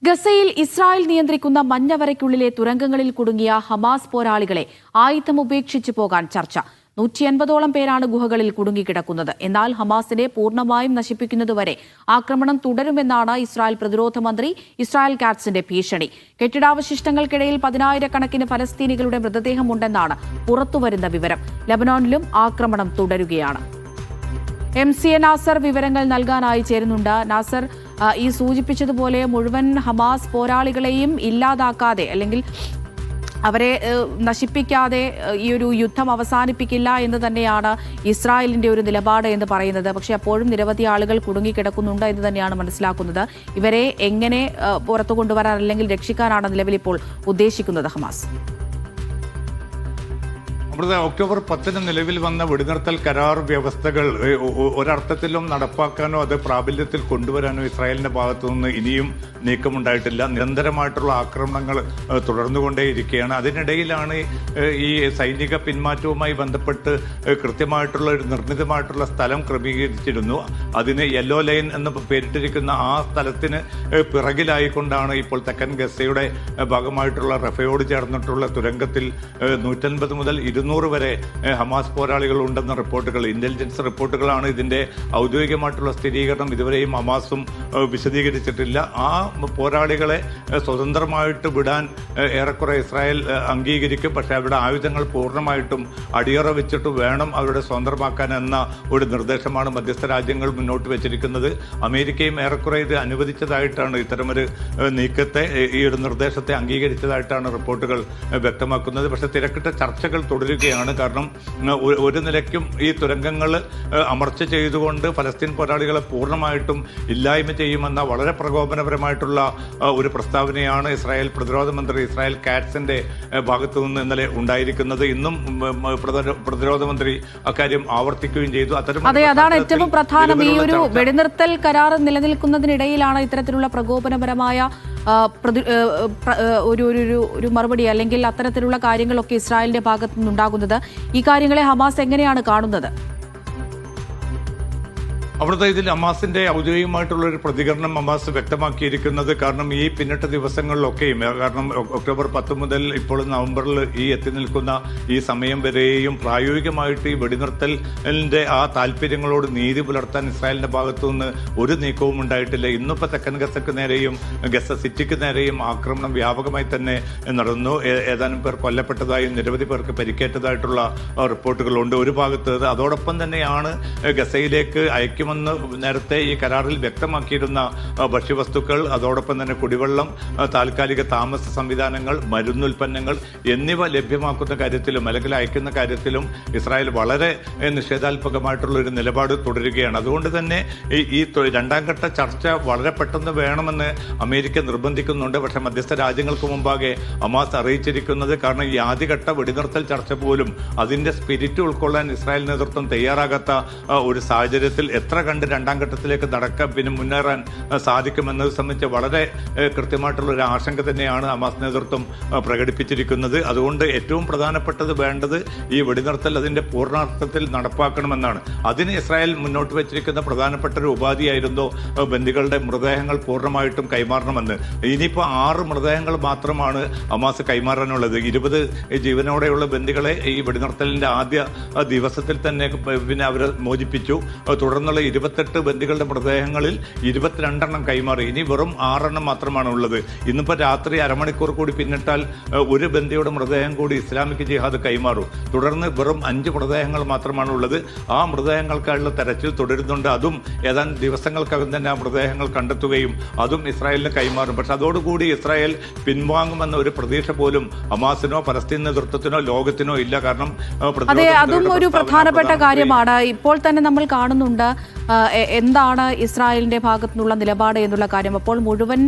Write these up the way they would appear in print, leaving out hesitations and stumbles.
ഗസയിൽ ഇസ്രായേൽ നിയന്ത്രിക്കുന്ന മഞ്ഞവരയ്ക്കുള്ളിലെ തുരങ്കങ്ങളിൽ കുടുങ്ങിയ ഹമാസ് പോരാളികളെ ആയുധം ഉപേക്ഷിച്ചു പോകാൻ ചർച്ച. 150ഓളം പേരാണ് ഗുഹകളിൽ കുടുങ്ങിക്കിടക്കുന്നത്. എന്നാൽ ഹമാസിനെ പൂർണ്ണമായും നശിപ്പിക്കുന്നതുവരെ ആക്രമണം തുടരുമെന്നാണ് ഇസ്രായേൽ പ്രതിരോധ മന്ത്രി ഇസ്രായേൽ കാറ്റ്സിന്റെ ഭീഷണി. കെട്ടിടാവശിഷ്ടങ്ങൾക്കിടയിൽ 10,000-കണക്കിന് ഫലസ്തീനികളുടെ മൃതദേഹമുണ്ടെന്നാണ് പുറത്തുവരുന്ന വിവരം. ലബനോനിലും ആക്രമണം തുടരുകയാണ്. MCA നാസർ വിവരങ്ങൾ നൽകാനായി ചേരുന്നുണ്ട്. നാസർ, ഈ സൂചിപ്പിച്ചതുപോലെ മുഴുവൻ ഹമാസ് പോരാളികളെയും ഇല്ലാതാക്കാതെ അല്ലെങ്കിൽ അവരെ നശിപ്പിക്കാതെ ഈ ഒരു യുദ്ധം അവസാനിപ്പിക്കില്ല എന്ന് തന്നെയാണ് ഇസ്രായേലിന്റെ ഒരു നിലപാട് എന്ന് പറയുന്നത്. പക്ഷേ അപ്പോഴും നിരവധി ആളുകൾ കുടുങ്ങിക്കിടക്കുന്നുണ്ട് എന്ന് തന്നെയാണ് മനസ്സിലാക്കുന്നത്. ഇവരെ എങ്ങനെ പുറത്തു കൊണ്ടുവരാൻ അല്ലെങ്കിൽ രക്ഷിക്കാനാണ് നിലവിൽ ഇപ്പോൾ ഉദ്ദേശിക്കുന്നത് ഹമാസ്? ഒക്ടോബർ 10 നിലവിൽ വന്ന വെടിനിർത്തൽ കരാർ വ്യവസ്ഥകൾ ഒരർത്ഥത്തിലും നടപ്പാക്കാനോ അത് പ്രാബല്യത്തിൽ കൊണ്ടുവരാനോ ഇസ്രായേലിന്റെ ഭാഗത്തുനിന്ന് ഇനിയും നീക്കമുണ്ടായിട്ടില്ല. നിരന്തരമായിട്ടുള്ള ആക്രമണങ്ങൾ തുടർന്നുകൊണ്ടേയിരിക്കുകയാണ്. അതിനിടയിലാണ് ഈ സൈനിക പിന്മാറ്റവുമായി ബന്ധപ്പെട്ട് കൃത്യമായിട്ടുള്ള ഒരു നിർണിതമായിട്ടുള്ള സ്ഥലം ക്രമീകരിച്ചിരുന്നു. അതിന് യെല്ലോ ലൈൻ എന്ന് പേരിട്ടിരിക്കുന്ന ആ സ്ഥലത്തിന് പിറകിലായിക്കൊണ്ടാണ് ഇപ്പോൾ തെക്കൻ ഗസയുടെ ഭാഗമായിട്ടുള്ള റഫയോട് ചേർന്നിട്ടുള്ള തുരങ്കത്തിൽ 150 മുതൽ 200 വരെ ഹമാസ് പോരാളികൾ ഉണ്ടെന്ന റിപ്പോർട്ടുകൾ, ഇന്റലിജൻസ് റിപ്പോർട്ടുകളാണ്. ഇതിന്റെ ഔദ്യോഗികമായിട്ടുള്ള സ്ഥിരീകരണം ഇതുവരെയും ഹമാസും വിശദീകരിച്ചിട്ടില്ല. ആ പോരാളികളെ സ്വതന്ത്രമായിട്ട് വിടാൻ ഏറെക്കുറെ ഇസ്രായേൽ അംഗീകരിക്കും. പക്ഷേ അവരുടെ ആയുധങ്ങൾ പൂർണ്ണമായിട്ടും അടിയറ വെച്ചിട്ട് വേണം അവരുടെ സ്വതന്ത്രമാക്കാൻ എന്ന ഒരു നിർദ്ദേശമാണ് മധ്യസ്ഥ രാജ്യങ്ങൾ മുന്നോട്ട് വെച്ചിരിക്കുന്നത്. അമേരിക്കയും ഏറെക്കുറെ ഇത് അനുവദിച്ചതായിട്ടാണ്, ഇത്തരമൊരു നീക്കത്തെ, ഈ ഒരു നിർദ്ദേശത്തെ അംഗീകരിച്ചതായിട്ടാണ് റിപ്പോർട്ടുകൾ വ്യക്തമാക്കുന്നത്. പക്ഷേ തിരക്കിട്ട ചർച്ചകൾ തുടരുകയാണ്. കാരണം ഒരു നിലയ്ക്കും ഈ തുരങ്കങ്ങൾ അമർച്ച ചെയ്തുകൊണ്ട് ഫലസ്തീൻ പോരാളികളെ പൂർണ്ണമായിട്ടും ഇല്ലായ്മ ചെയ്യുമെന്ന വളരെ പ്രകോപനപരമായിട്ടുള്ള ഒരു പ്രസ്താവനയാണ് ഇസ്രായേൽ പ്രതിരോധ മന്ത്രി ഇസ്രായേൽ കാറ്റ്സിന്റെ ഭാഗത്തു നിന്ന് ഇന്നലെ ഉണ്ടായിരിക്കുന്നത്. ഇന്നും പ്രതിരോധ മന്ത്രി അക്കാര്യം ആവർത്തിക്കുകയും ചെയ്തു. അതാണ് ഏറ്റവും പ്രധാനം. ഈ ഒരു വെടിനിർത്തൽ കരാർ നിലനിൽക്കുന്നതിനിടയിലാണ് ഇത്തരത്തിലുള്ള പ്രകോപനപരമായ ഒരു മറുപടി അല്ലെങ്കിൽ അത്തരത്തിലുള്ള കാര്യങ്ങളൊക്കെ ഇസ്രായേലിന്റെ ഭാഗത്തു നിന്നുണ്ടാകുന്നത്. ഈ കാര്യങ്ങളെ ഹമാസ് എങ്ങനെയാണ് കാണുന്നത്? അവിടുത്തെ ഇതിൽ ഹമാസിന്റെ ഔദ്യോഗികമായിട്ടുള്ള ഒരു പ്രതികരണം ഹമാസ് വ്യക്തമാക്കിയിരിക്കുന്നത്, കാരണം ഈ പിന്നിട്ട ദിവസങ്ങളിലൊക്കെയും, കാരണം ഒക്ടോബർ 10 മുതൽ ഇപ്പോൾ നവംബറിൽ ഈ എത്തി നിൽക്കുന്ന ഈ സമയം വരെയും പ്രായോഗികമായിട്ട് ഈ വെടിനിർത്തലിന്റെ ആ താല്പര്യങ്ങളോട് നീതി പുലർത്താൻ ഇസ്രായേലിന്റെ ഭാഗത്തുനിന്ന് ഒരു നീക്കവും ഉണ്ടായിട്ടില്ല. ഇന്നിപ്പോൾ തെക്കൻ ഗസക്ക് നേരെയും ഗസ സിറ്റിക്ക് നേരെയും ആക്രമണം വ്യാപകമായി തന്നെ നടന്നു. ഏതാനും പേർ കൊല്ലപ്പെട്ടതായും നിരവധി പേർക്ക് പരിക്കേറ്റതായിട്ടുള്ള റിപ്പോർട്ടുകളുണ്ട് ഒരു ഭാഗത്ത്. അതോടൊപ്പം തന്നെയാണ് ഗസയിലേക്ക് അയക്കും നേരത്തെ ഈ കരാറിൽ വ്യക്തമാക്കിയിരുന്ന ഭക്ഷ്യവസ്തുക്കൾ, അതോടൊപ്പം തന്നെ കുടിവെള്ളം, താൽക്കാലിക താമസ സംവിധാനങ്ങൾ, മരുന്നുൽപ്പന്നങ്ങൾ എന്നിവ ലഭ്യമാക്കുന്ന കാര്യത്തിലും അല്ലെങ്കിൽ അയക്കുന്ന കാര്യത്തിലും ഇസ്രായേൽ വളരെ നിഷേധാത്മകമായിട്ടുള്ള ഒരു നിലപാട് തുടരുകയാണ്. അതുകൊണ്ട് തന്നെ ഈ രണ്ടാം ഘട്ട ചർച്ച വളരെ പെട്ടെന്ന് വേണമെന്ന് അമേരിക്ക നിർബന്ധിക്കുന്നുണ്ട്. പക്ഷേ മധ്യസ്ഥ രാജ്യങ്ങൾക്ക് മുമ്പാകെ ഹമാസ് അറിയിച്ചിരിക്കുന്നത്, കാരണം ഈ ആദ്യഘട്ട വെടിനിർത്തൽ ചർച്ച പോലും അതിന്റെ സ്പിരിറ്റ് ഉൾക്കൊള്ളാൻ ഇസ്രായേൽ നേതൃത്വം തയ്യാറാകാത്ത ഒരു സാഹചര്യത്തിൽ എത്ര കണ്ട് രണ്ടാം ഘട്ടത്തിലേക്ക് പിന്നെ മുന്നേറാൻ സാധിക്കുമെന്നത് സംബന്ധിച്ച് വളരെ കൃത്യമായിട്ടുള്ള ഒരു ആശങ്ക തന്നെയാണ് ഹമാസ് നേതൃത്വം പ്രകടിപ്പിച്ചിരിക്കുന്നത്. അതുകൊണ്ട് ഏറ്റവും പ്രധാനപ്പെട്ടത് വേണ്ടത് ഈ വെടിനിർത്തൽ അതിന്റെ പൂർണ്ണാർത്ഥത്തിൽ നടപ്പാക്കണമെന്നാണ്. അതിന് ഇസ്രായേൽ മുന്നോട്ട് വെച്ചിരിക്കുന്ന പ്രധാനപ്പെട്ട ഒരു ഉപാധിയായിരുന്നു ബന്ദികളുടെ മൃതദേഹങ്ങൾ പൂർണ്ണമായിട്ടും കൈമാറണമെന്ന്. ഇനിയിപ്പോൾ 6 മൃതദേഹങ്ങൾ മാത്രമാണ് ഹമാസ് കൈമാറാനുള്ളത്. 20 ജീവനോടെയുള്ള ബന്ദികളെ ഈ വെടിനിർത്തലിന്റെ ആദ്യ ദിവസത്തിൽ തന്നെ പിന്നെ അവരെ മോചിപ്പിച്ചു. തുടർന്നുള്ള 28 ബന്ദികളുടെ മൃതദേഹങ്ങളിൽ 22 കൈമാറി. ഇനി വെറും 6 മാത്രമാണ് ഉള്ളത്. ഇന്നിപ്പോൾ രാത്രി അരമണിക്കൂർ കൂടി പിന്നിട്ടാൽ ഒരു ബന്ദിയുടെ മൃതദേഹം കൂടി ഇസ്ലാമിക് ജിഹാദ് കൈമാറും. തുടർന്ന് വെറും 5 മൃതദേഹങ്ങൾ മാത്രമാണ് ഉള്ളത്. ആ മൃതദേഹങ്ങൾക്കായുള്ള തെരച്ചിൽ തുടരുന്നുണ്ട്. അതും ഏതാനും ദിവസങ്ങൾക്കകം തന്നെ ആ മൃതദേഹങ്ങൾ കണ്ടെത്തുകയും അതും ഇസ്രായേലിന് കൈമാറും. പക്ഷെ അതോടുകൂടി ഇസ്രായേൽ പിൻവാങ്ങുമെന്ന ഒരു പ്രതീക്ഷ പോലും ഹമാസിനോ പലസ്തീൻ നേതൃത്വത്തിനോ ലോകത്തിനോ ഇല്ല. കാരണം അതും ഒരു പ്രധാനപ്പെട്ട കാര്യമാണ്. ഇപ്പോൾ തന്നെ നമ്മൾ കാണുന്നുണ്ട് എന്താണ് ഇസ്രായേലിന്റെ ഭാഗത്തു നിന്നുള്ള നിലപാട് എന്നുള്ള കാര്യം. അപ്പോൾ മുഴുവൻ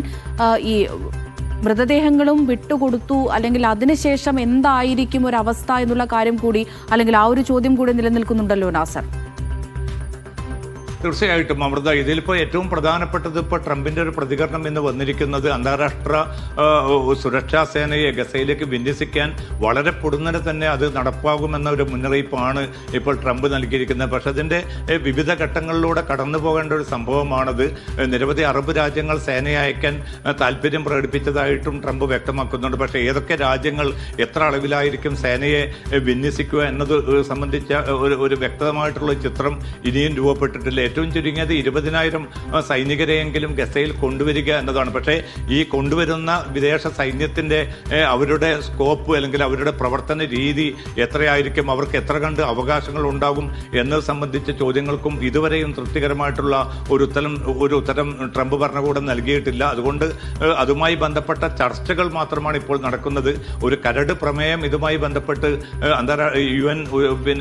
ഈ മൃതദേഹങ്ങളും വിട്ടുകൊടുത്തു അല്ലെങ്കിൽ അതിനുശേഷം എന്തായിരിക്കും ഒരു അവസ്ഥ എന്നുള്ള കാര്യം കൂടി, അല്ലെങ്കിൽ ആ ഒരു ചോദ്യം കൂടി നിലനിൽക്കുന്നുണ്ടല്ലോ നാസർ. തീർച്ചയായിട്ടും അമൃത, ഇതിലിപ്പോൾ ഏറ്റവും പ്രധാനപ്പെട്ടത് ഇപ്പോൾ ട്രംപിന്റെ ഒരു പ്രതികരണം എന്ന് വന്നിരിക്കുന്നത് അന്താരാഷ്ട്ര സുരക്ഷാ സേനയെ ഗസയിലേക്ക് വിന്യസിക്കാൻ വളരെ പൊടുന്നനെ തന്നെ അത് നടപ്പാകുമെന്ന ഒരു മുന്നറിയിപ്പാണ് ഇപ്പോൾ ട്രംപ് നൽകിയിരിക്കുന്നത്. പക്ഷെ അതിൻ്റെ വിവിധ ഘട്ടങ്ങളിലൂടെ കടന്നു പോകേണ്ട ഒരു സംഭവമാണത്. നിരവധി അറബ് രാജ്യങ്ങൾ സേനയെ അയക്കാൻ താല്പര്യം പ്രകടിപ്പിച്ചതായിട്ടും ട്രംപ് വ്യക്തമാക്കുന്നുണ്ട്. പക്ഷേ ഏതൊക്കെ രാജ്യങ്ങൾ എത്ര അളവിലായിരിക്കും സേനയെ വിന്യസിക്കുക എന്നത് സംബന്ധിച്ച ഒരു വ്യക്തമായിട്ടുള്ള ചിത്രം ഇനിയും രൂപപ്പെട്ടിട്ടില്ല. ഏറ്റവും ചുരുങ്ങിയത് 20,000 സൈനികരെയെങ്കിലും ഗസയിൽ കൊണ്ടുവരിക എന്നതാണ്. പക്ഷേ ഈ കൊണ്ടുവരുന്ന വിദേശ സൈന്യത്തിൻ്റെ അവരുടെ സ്കോപ്പ് അല്ലെങ്കിൽ അവരുടെ പ്രവർത്തന രീതി എത്രയായിരിക്കും, അവർക്ക് എത്ര കണ്ട് അവകാശങ്ങൾ ഉണ്ടാകും എന്നത് സംബന്ധിച്ച ചോദ്യങ്ങൾക്കും ഇതുവരെയും തൃപ്തികരമായിട്ടുള്ള ഒരു ഉത്തരം ട്രംപ് ഭരണകൂടം നൽകിയിട്ടില്ല. അതുകൊണ്ട് അതുമായി ബന്ധപ്പെട്ട ചർച്ചകൾ മാത്രമാണ് ഇപ്പോൾ നടക്കുന്നത്. ഒരു കരട് പ്രമേയം ഇതുമായി ബന്ധപ്പെട്ട്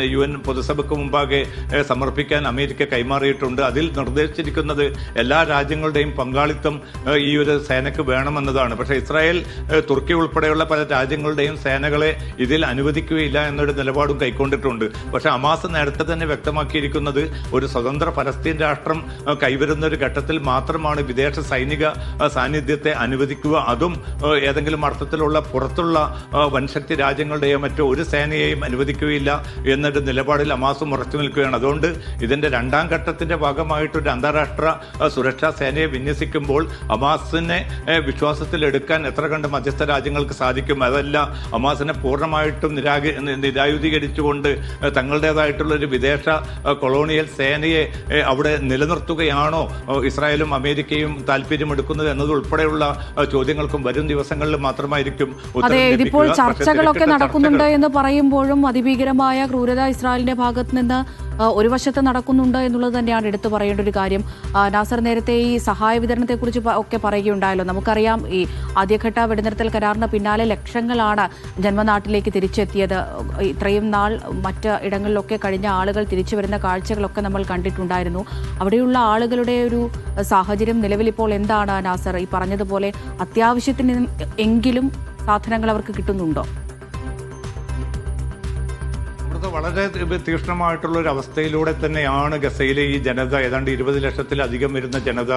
UN പൊതുസഭയ്ക്ക് മുമ്പാകെ സമർപ്പിക്കാൻ അമേരിക്ക കൈമാറിയിട്ടുണ്ട്. അതിൽ നിർദ്ദേശിച്ചിരിക്കുന്നത് എല്ലാ രാജ്യങ്ങളുടെയും പങ്കാളിത്തം ഈ ഒരു സേനയ്ക്ക് വേണമെന്നതാണ്. പക്ഷേ ഇസ്രായേൽ, തുർക്കി ഉൾപ്പെടെയുള്ള പല രാജ്യങ്ങളുടെയും സേനകളെ ഇതിൽ അനുവദിക്കുകയില്ല എന്നൊരു നിലപാടും കൈക്കൊണ്ടിട്ടുണ്ട്. പക്ഷേ ഹമാസ് നേരത്തെ തന്നെ വ്യക്തമാക്കിയിരിക്കുന്നത് ഒരു സ്വതന്ത്ര പലസ്തീൻ രാഷ്ട്രം കൈവരുന്ന ഒരു ഘട്ടത്തിൽ മാത്രമാണ് വിദേശ സൈനിക സാന്നിധ്യത്തെ അനുവദിക്കുക. അതും ഏതെങ്കിലും അർത്ഥത്തിലുള്ള പുറത്തുള്ള വൻശക്തി രാജ്യങ്ങളുടെയോ മറ്റോ ഒരു സേനയെയും അനുവദിക്കുകയില്ല എന്നൊരു നിലപാടിൽ ഹമാസും ഉറച്ചു നിൽക്കുകയാണ്. അതുകൊണ്ട് ഇതിന്റെ രണ്ടാം ഘട്ടത്തിന്റെ ഭാഗമായിട്ടൊരു അന്താരാഷ്ട്ര സുരക്ഷാ സേനയെ വിന്യസിക്കുമ്പോൾ ഹമാസിനെ വിശ്വാസത്തിലെടുക്കാൻ എത്ര കണ്ട് മധ്യസ്ഥ രാജ്യങ്ങൾക്ക് സാധിക്കും? അതല്ല, ഹമാസിനെ പൂർണ്ണമായിട്ടും നിരായുധീകരിച്ചുകൊണ്ട് തങ്ങളുടേതായിട്ടുള്ള ഒരു വിദേശ കൊളോണിയൽ സേനയെ അവിടെ നിലനിർത്തുകയാണോ ഇസ്രായേലും അമേരിക്കയും താല്പര്യമെടുക്കുന്നത് എന്നതുൾപ്പെടെയുള്ള ചോദ്യങ്ങൾക്കും വരും ദിവസങ്ങളിൽ മാത്രമായിരിക്കും അതെ, ഇതിപ്പോൾ ചർച്ചകളൊക്കെ നടക്കുന്നുണ്ട് എന്ന് പറയുമ്പോഴും അതിഭീകരമായ ക്രൂരത ഇസ്രായേലിന്റെ ഭാഗത്ത് നിന്ന് ഒരു വശത്ത് നടക്കുന്നുണ്ട് എന്നുള്ളത് തന്നെയാണ് എടുത്തു പറയേണ്ട ഒരു കാര്യം. നാസർ, നേരത്തെ ഈ സഹായ വിതരണത്തെക്കുറിച്ച് ഒക്കെ പറയുകയുണ്ടായല്ലോ. നമുക്കറിയാം, ഈ ആദ്യഘട്ട വെടിനിർത്തൽ കരാറിന് പിന്നാലെ ലക്ഷങ്ങളാണ് ജന്മനാട്ടിലേക്ക് തിരിച്ചെത്തിയത്. ഇത്രയും നാൾ മറ്റ് ഇടങ്ങളിലൊക്കെ കഴിഞ്ഞ ആളുകൾ തിരിച്ചു വരുന്ന കാഴ്ചകളൊക്കെ നമ്മൾ കണ്ടിട്ടുണ്ടായിരുന്നു. അവിടെയുള്ള ആളുകളുടെ ഒരു സാഹചര്യം നിലവിലിപ്പോൾ എന്താണ് നാസർ? ഈ പറഞ്ഞതുപോലെ അത്യാവശ്യത്തിന് എങ്കിലും സാധനങ്ങൾ അവർക്ക് കിട്ടുന്നുണ്ടോ? വളരെ തീക്ഷ്ണമായിട്ടുള്ള ഒരു അവസ്ഥയിലൂടെ തന്നെയാണ് ഗസയിലെ ഈ ജനത, ഏതാണ്ട് 20 ലക്ഷത്തിലധികം വരുന്ന ജനത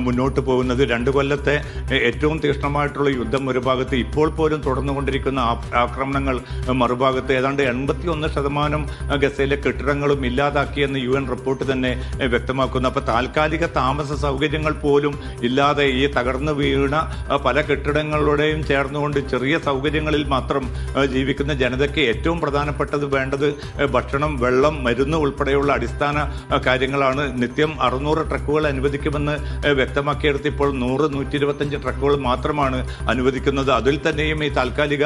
മുന്നോട്ട് പോകുന്നത്. 2 കൊല്ലത്തെ ഏറ്റവും തീക്ഷ്ണമായിട്ടുള്ള യുദ്ധം ഒരു ഭാഗത്ത്, ഇപ്പോൾ പോലും തുടർന്നുകൊണ്ടിരിക്കുന്ന ആക്രമണങ്ങൾ മറുഭാഗത്ത്. ഏതാണ്ട് 81% ഗസയിലെ കെട്ടിടങ്ങളും ഇല്ലാതാക്കിയെന്ന് UN റിപ്പോർട്ട് തന്നെ വ്യക്തമാക്കുന്നു. അപ്പോൾ താൽക്കാലിക താമസ സൗകര്യങ്ങൾ പോലും ഇല്ലാതെ ഈ തകർന്നു വീണ പല കെട്ടിടങ്ങളുടെയും ചേർന്നുകൊണ്ട് ചെറിയ സൗകര്യങ്ങളിൽ മാത്രം ജീവിക്കുന്ന ജനതയ്ക്ക് ഏറ്റവും പ്രധാനപ്പെട്ടത് വേണ്ടത് ഭക്ഷണം, വെള്ളം, മരുന്ന് ഉൾപ്പെടെയുള്ള അടിസ്ഥാന കാര്യങ്ങളാണ്. നിത്യം 600 ട്രക്കുകൾ അനുവദിക്കുമെന്ന് വ്യക്തമാക്കിയെടുത്ത് ഇപ്പോൾ 100-125 ട്രക്കുകൾ മാത്രമാണ് അനുവദിക്കുന്നത്. അതിൽ തന്നെയും ഈ താൽക്കാലിക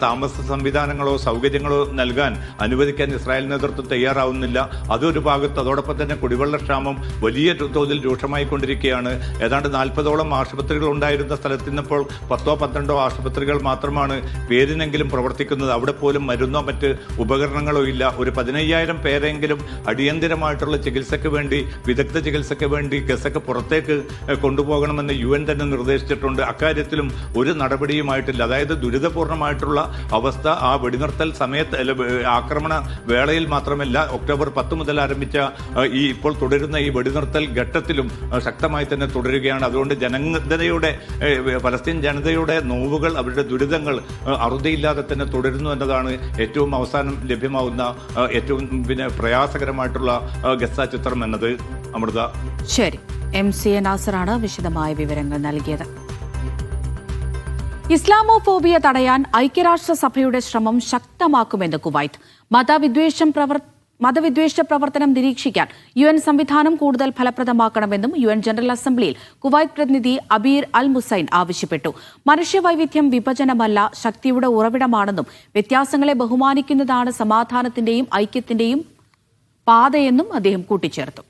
താമസ സംവിധാനങ്ങളോ സൗകര്യങ്ങളോ നൽകാൻ അനുവദിക്കാൻ ഇസ്രായേൽ നേതൃത്വം തയ്യാറാവുന്നില്ല. അതൊരു ഭാഗത്ത്. അതോടൊപ്പം തന്നെ കുടിവെള്ളക്ഷാമം വലിയ തോതിൽ രൂക്ഷമായിക്കൊണ്ടിരിക്കുകയാണ്. ഏതാണ്ട് 40ഓളം ആശുപത്രികൾ ഉണ്ടായിരുന്ന സ്ഥലത്ത് നിന്നിപ്പോൾ 10-12 ആശുപത്രികൾ മാത്രമാണ് പേരിനെങ്കിലും പ്രവർത്തിക്കുന്നത്. അവിടെ പോലും മരുന്നോ മറ്റ് ഉപകരണങ്ങളോ ഇല്ല. ഒരു 15,000 പേരെങ്കിലും അടിയന്തരമായിട്ടുള്ള ചികിത്സയ്ക്ക് വേണ്ടി, വിദഗ്ധ ചികിത്സയ്ക്ക് വേണ്ടി ഗസയ്ക്ക് പുറത്തേക്ക് കൊണ്ടുപോകണമെന്ന് UN തന്നെ നിർദ്ദേശിച്ചിട്ടുണ്ട്. അക്കാര്യത്തിലും ഒരു നടപടിയുമായിട്ടില്ല. അതായത് ദുരിതപൂർണമായിട്ടുള്ള അവസ്ഥ ആ വെടിനിർത്തൽ സമയത്ത്, ആക്രമണ വേളയിൽ മാത്രമല്ല, ഒക്ടോബർ 10 മുതൽ ആരംഭിച്ച ഈ ഇപ്പോൾ തുടരുന്ന ഈ വെടിനിർത്തൽ ഘട്ടത്തിലും ശക്തമായി തന്നെ തുടരുകയാണ്. അതുകൊണ്ട് പലസ്തീൻ ജനതയുടെ നോവുകൾ, അവരുടെ ദുരിതങ്ങൾ അറുതിയില്ലാതെ തന്നെ തുടരുന്നു എന്നതാണ് ഏറ്റവും അവസാനം ലഭ്യമാവുന്ന ഏറ്റവും പ്രയാസകരമായിട്ടുള്ള ഗസ ചിത്രം എന്നത്. അമൃത, ശരി. MCA നാസറാണ് വിശദമായ വിവരങ്ങൾ നൽകിയത്. ഇസ്ലാമോഫോബിയ തടയാൻ ഐക്യരാഷ്ട്രസഭയുടെ ശ്രമം ശക്തമാക്കുമെന്ന് കുവൈത്ത്. മതവിദ്വേഷ പ്രവർത്തനം നിരീക്ഷിക്കാൻ UN സംവിധാനം കൂടുതൽ ഫലപ്രദമാക്കണമെന്നും UN ജനറൽ അസംബ്ലിയിൽ കുവൈത്ത് പ്രതിനിധി അബീർ അൽ മുസൈൻ ആവശ്യപ്പെട്ടു. മനുഷ്യവൈവിധ്യം വിഭജനമല്ല, ശക്തിയുടെ ഉറവിടമാണെന്നും വ്യത്യാസങ്ങളെ ബഹുമാനിക്കുന്നതാണ് സമാധാനത്തിന്റെയും ഐക്യത്തിന്റെയും പാതയെന്നും അദ്ദേഹം കൂട്ടിച്ചേർത്തു.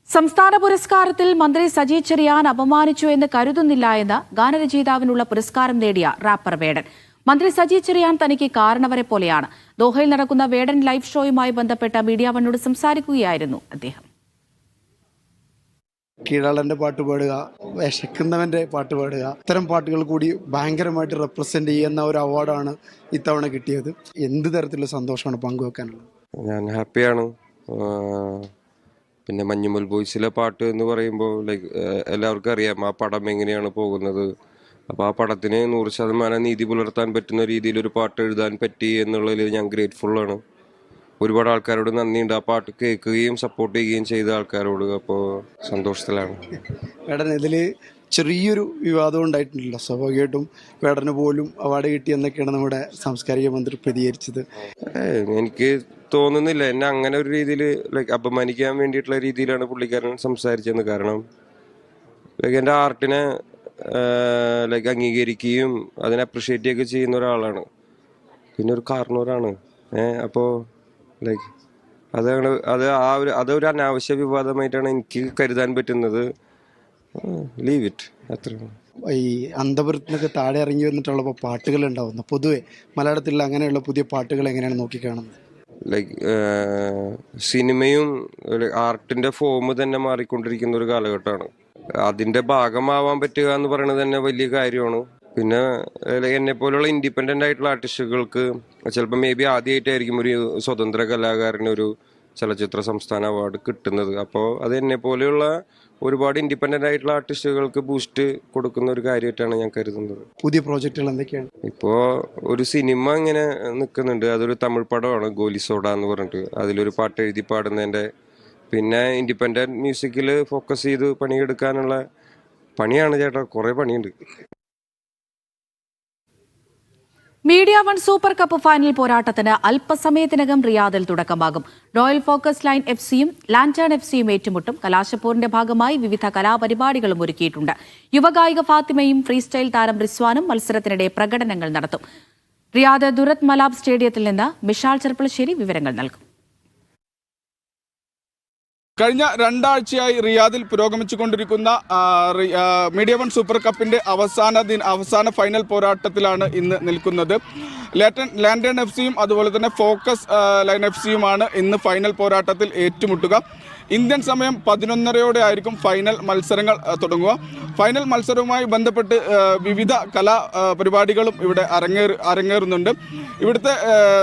സംസ്ഥാന പുരസ്കാരത്തിൽ മന്ത്രി സജി ചെറിയാൻ അപമാനിച്ചു എന്ന് കരുതുന്നില്ല എന്ന് ഗാനരചയിതാവിനുള്ള പുരസ്കാരം നേടിയ റാപ്പർ വേടൻ. മന്ത്രി സജി ചെറിയാൻ തനിക്ക് കാരണവരെ പോലെയാണ്. ദോഹയിൽ നടക്കുന്ന വേടൻ ലൈവ് ഷോയുമായി ബന്ധപ്പെട്ട മീഡിയ വണ്ണോട് സംസാരിക്കുകയായിരുന്നു അദ്ദേഹം. കീഴാളന്റെ പാട്ട് പാടുക, വിശക്കുന്നവന്റെ പാട്ട് പാടുക, ഇത്തരം പാട്ടുകൾ കൂടി ഭയങ്കരമായിട്ട് റെപ്രസെന്റ് ചെയ്യുന്ന ഒരു അവാർഡാണ് ഇത്തവണ കിട്ടിയത്. എന്ത് തരത്തിലുള്ള സന്തോഷമാണ് പങ്കുവെക്കാനുള്ളത്. ഞാൻ ഹാപ്പിയാണ്. പിന്നെ മഞ്ഞുമൽ ബോയ്സിലെ പാട്ട് എന്ന് പറയുമ്പോൾ എല്ലാവർക്കും അറിയാം ആ പടം എങ്ങനെയാണ് പോകുന്നത്. അപ്പോൾ ആ പടത്തിന് 100% നീതി പുലർത്താൻ പറ്റുന്ന രീതിയിൽ ഒരു പാട്ട് എഴുതാൻ പറ്റി എന്നുള്ളതിൽ ഞാൻ ഗ്രേറ്റ്ഫുള്ളാണ്. ഒരുപാട് ആൾക്കാരോട് നന്ദിയുണ്ട് ആ പാട്ട് കേൾക്കുകയും സപ്പോർട്ട് ചെയ്യുകയും ചെയ്ത ആൾക്കാരോട്. അപ്പോൾ സന്തോഷത്തിലാണ്. വേടൻ ഇതിൽ ചെറിയൊരു വിവാദം ഉണ്ടായിട്ടുണ്ടല്ലോ. സ്വാഭാവികമായിട്ടും വേടന് പോലും അവാർഡ് കിട്ടി എന്നൊക്കെയാണ് നമ്മുടെ സാംസ്കാരിക മന്ത്രി പ്രതികരിച്ചത്. എനിക്ക് തോന്നുന്നില്ല എന്നെ അങ്ങനെ ഒരു രീതിയിൽ അപമാനിക്കാൻ വേണ്ടിയിട്ടുള്ള രീതിയിലാണ് പുള്ളിക്കാരൻ സംസാരിച്ചത്. കാരണം എൻ്റെ ആർട്ടിനെ അംഗീകരിക്കുകയും അതിനെ അപ്രിഷ്യേറ്റ് ചെയ്യുകയൊക്കെ ചെയ്യുന്ന ഒരാളാണ്. പിന്നെ ഒരു കാരണവരാണ്. അപ്പോൾ അതൊരു അനാവശ്യ വിവാദമായിട്ടാണ് എനിക്ക് കരുതാൻ പറ്റുന്നത്. ലീവ് ഇറ്റ്, അത്ര. ഈ അന്തപുരത്തിനൊക്കെ താഴെ ഇറങ്ങി വന്നിട്ടുള്ളപ്പോൾ പാട്ടുകൾ ഉണ്ടാവുന്നു. പൊതുവെ മലയാളത്തിൽ അങ്ങനെയുള്ള പുതിയ പാട്ടുകൾ എങ്ങനെയാണ് നോക്കിക്കാണുന്നത്? സിനിമയും ആർട്ടിന്റെ ഫോം തന്നെ മാറിക്കൊണ്ടിരിക്കുന്ന ഒരു കാലഘട്ടമാണ്. അതിന്റെ ഭാഗമാവാൻ പറ്റുക എന്ന് പറയുന്നത് തന്നെ വലിയ കാര്യമാണ്. പിന്നെ എന്നെ പോലുള്ള ഇൻഡിപെൻഡന്റ് ആയിട്ടുള്ള ആർട്ടിസ്റ്റുകൾക്ക് ചിലപ്പോൾ മേ ബി ആദ്യമായിട്ടായിരിക്കും ഒരു സ്വതന്ത്ര കലാകാരന് ഒരു ചലച്ചിത്ര സംസ്ഥാന അവാർഡ് കിട്ടുന്നത്. അപ്പോൾ അത് എന്നെ പോലെയുള്ള ഒരുപാട് ഇൻഡിപെൻഡന്റ് ആയിട്ടുള്ള ആർട്ടിസ്റ്റുകൾക്ക് ബൂസ്റ്റ് കൊടുക്കുന്ന ഒരു കാര്യമായിട്ടാണ് ഞാൻ കരുതുന്നത്. പുതിയ പ്രോജക്റ്റുകൾ എന്തൊക്കെയാണ്? ഇപ്പോൾ ഒരു സിനിമ ഇങ്ങനെ നിൽക്കുന്നുണ്ട്. അതൊരു തമിഴ് പടമാണ്, ഗോലിസോഡ എന്ന് പറഞ്ഞിട്ട്. അതിലൊരു പാട്ട് എഴുതി പാടുന്നതിൻ്റെ. പിന്നെ ഇൻഡിപെൻഡന്റ് മ്യൂസിക്കിൽ ഫോക്കസ് ചെയ്ത് പണിയെടുക്കാനുള്ള പണിയാണ് ചേട്ടാ, കുറേ പണിയുണ്ട്. Media one super cup final പോരാട്ടത്തിന് അല്പസമയത്തിനകം റിയാദിൽ തുടക്കമാകും. റോയൽ ഫോക്കസ് ലൈൻ എഫ്സിയും ലാൻറ്റേൺ എഫ്സിയും ഏറ്റുമുട്ടും. കലാശപ്പോരിന്റെ ഭാഗമായി വിവിധ കലാപരിപാടികളും ഒരുക്കിയിട്ടുണ്ട്. യുവഗായിക ഫാത്തിമയും ഫ്രീ സ്റ്റൈൽ താരം റിസ്വാനും മത്സരത്തിനിടെ പ്രകടനങ്ങൾ നടത്തും. റിയാദ് ദുരത് മലാബ് സ്റ്റേഡിയത്തിൽ നിന്ന് മിഷാൽ ചെർപ്പളശ്ശേരി വിവരങ്ങൾ നൽകും. കഴിഞ്ഞ 2 ആഴ്ചയായി റിയാദിൽ പുരോഗമിച്ചുകൊണ്ടിരിക്കുന്ന മീഡിയ വൺ സൂപ്പർ കപ്പിന്റെ അവസാന ഫൈനൽ പോരാട്ടത്തിലാണ് ഇന്ന് നിൽക്കുന്നത്. ലാൻറ്റേൺ എഫ് സിയും അതുപോലെ തന്നെ ഫോക്കസ് ലൈൻ എഫ് സിയുമാണ് ഇന്ന് ഫൈനൽ പോരാട്ടത്തിൽ ഏറ്റുമുട്ടുക. ഇന്ത്യൻ സമയം 11:30 ആയിരിക്കും ഫൈനൽ മത്സരങ്ങൾ തുടങ്ങുക. ഫൈനൽ മത്സരവുമായി ബന്ധപ്പെട്ട് വിവിധ കലാ പരിപാടികളും ഇവിടെ അരങ്ങേറുന്നുണ്ട്. ഇവിടുത്തെ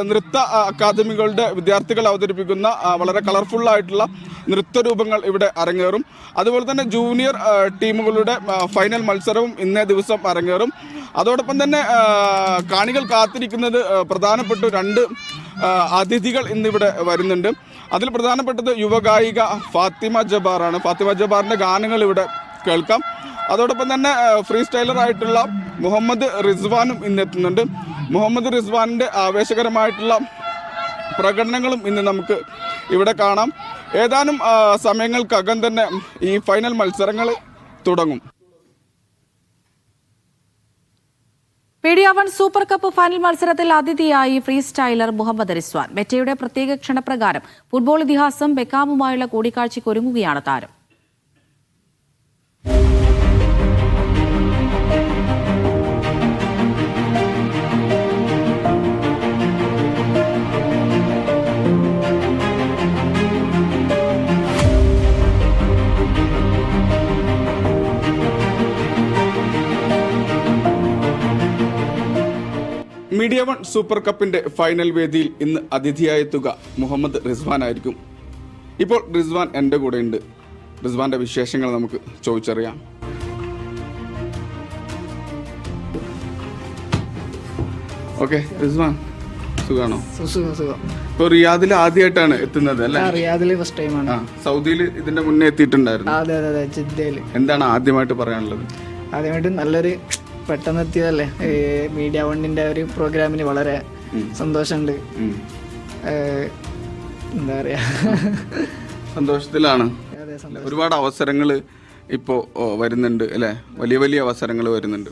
നൃത്ത അക്കാദമികളുടെ വിദ്യാർത്ഥികൾ അവതരിപ്പിക്കുന്ന വളരെ കളർഫുള്ളായിട്ടുള്ള നൃത്തരൂപങ്ങൾ ഇവിടെ അരങ്ങേറും. അതുപോലെ തന്നെ ജൂനിയർ ടീമുകളുടെ ഫൈനൽ മത്സരവും ഇന്നേ ദിവസം അരങ്ങേറും. അതോടൊപ്പം തന്നെ കാണികൾ കാത്തിരിക്കുന്നത് പ്രധാനപ്പെട്ട 2 അതിഥികൾ ഇന്നിവിടെ വരുന്നുണ്ട്. അതിൽ പ്രധാനപ്പെട്ടത് യുവഗായിക ഫാത്തിമ ജബ്ബാറാണ്. ഫാത്തിമ ജബ്ബാറിൻ്റെ ഗാനങ്ങൾ ഇവിടെ കേൾക്കാം. അതോടൊപ്പം തന്നെ ഫ്രീ സ്റ്റൈലറായിട്ടുള്ള മുഹമ്മദ് റിസ്വാനും ഇന്നെത്തുന്നുണ്ട്. മുഹമ്മദ് റിസ്വാനിൻ്റെ ആവേശകരമായിട്ടുള്ള പ്രകടനങ്ങളും ഇന്ന് നമുക്ക് ഇവിടെ കാണാം. ഏതാനും സമയങ്ങൾക്കകം തന്നെ ഈ ഫൈനൽ മത്സരങ്ങൾ തുടങ്ങും. Media one super cup final മത്സരത്തിൽ അതിഥിയായി ഫ്രീ സ്റ്റൈലർ മുഹമ്മദ് റിസ്വാൻ. മെറ്റയുടെ പ്രത്യേക ക്ഷണപ്രകാരം ഫുട്ബോൾ ഇതിഹാസം ബെക്കാമുമായുള്ള കൂടിക്കാഴ്ചയ്ക്കൊരുങ്ങുകയാണ് താരം. മീഡിയ വൺ സൂപ്പർ കപ്പിന്റെ ഫൈനൽ വേദിയിൽ ഇന്ന് അതിഥിയായെത്തുക മുഹമ്മദ് റിസ്വാൻ ആയിരിക്കും. ഇപ്പോൾ റിസ്വാൻ എൻ്റെ കൂടെ ഉണ്ട്. റിസ്വാന്റെ വിശേഷങ്ങൾ നമുക്ക് ചോദിച്ചറിയാം. ഓക്കെ റിസ്വാൻ, സുഖാണോ? സുഖം. ഇപ്പോൾ റിയാദിൽ ആദ്യമായിട്ടാണ് എത്തുന്നത് അല്ലേ? റിയാദിൽ ഫസ്റ്റ് ടൈമാണ്. സൗദിയിൽ ഇതിന്റെ മുന്നേ എത്തിയിട്ടുണ്ടായിരുന്നു? അതെ ജിദ്ദയിൽ. എന്താണ് ആദ്യമായിട്ട് പറയാനുള്ളത്? ആദ്യമായിട്ട് നല്ലൊരു പെട്ടെന്ന് എത്തിയതല്ലേ. മീഡിയ വണ്ണിന്റെ ഒരു പ്രോഗ്രാമിന് വളരെ സന്തോഷമുണ്ട്. എന്താ പറയാ, സന്തോഷത്തിലാണ്. ഒരുപാട് അവസരങ്ങൾ ഇപ്പോൾ വരുന്നുണ്ട് അല്ലേ? വലിയ വലിയ അവസരങ്ങൾ വരുന്നുണ്ട്.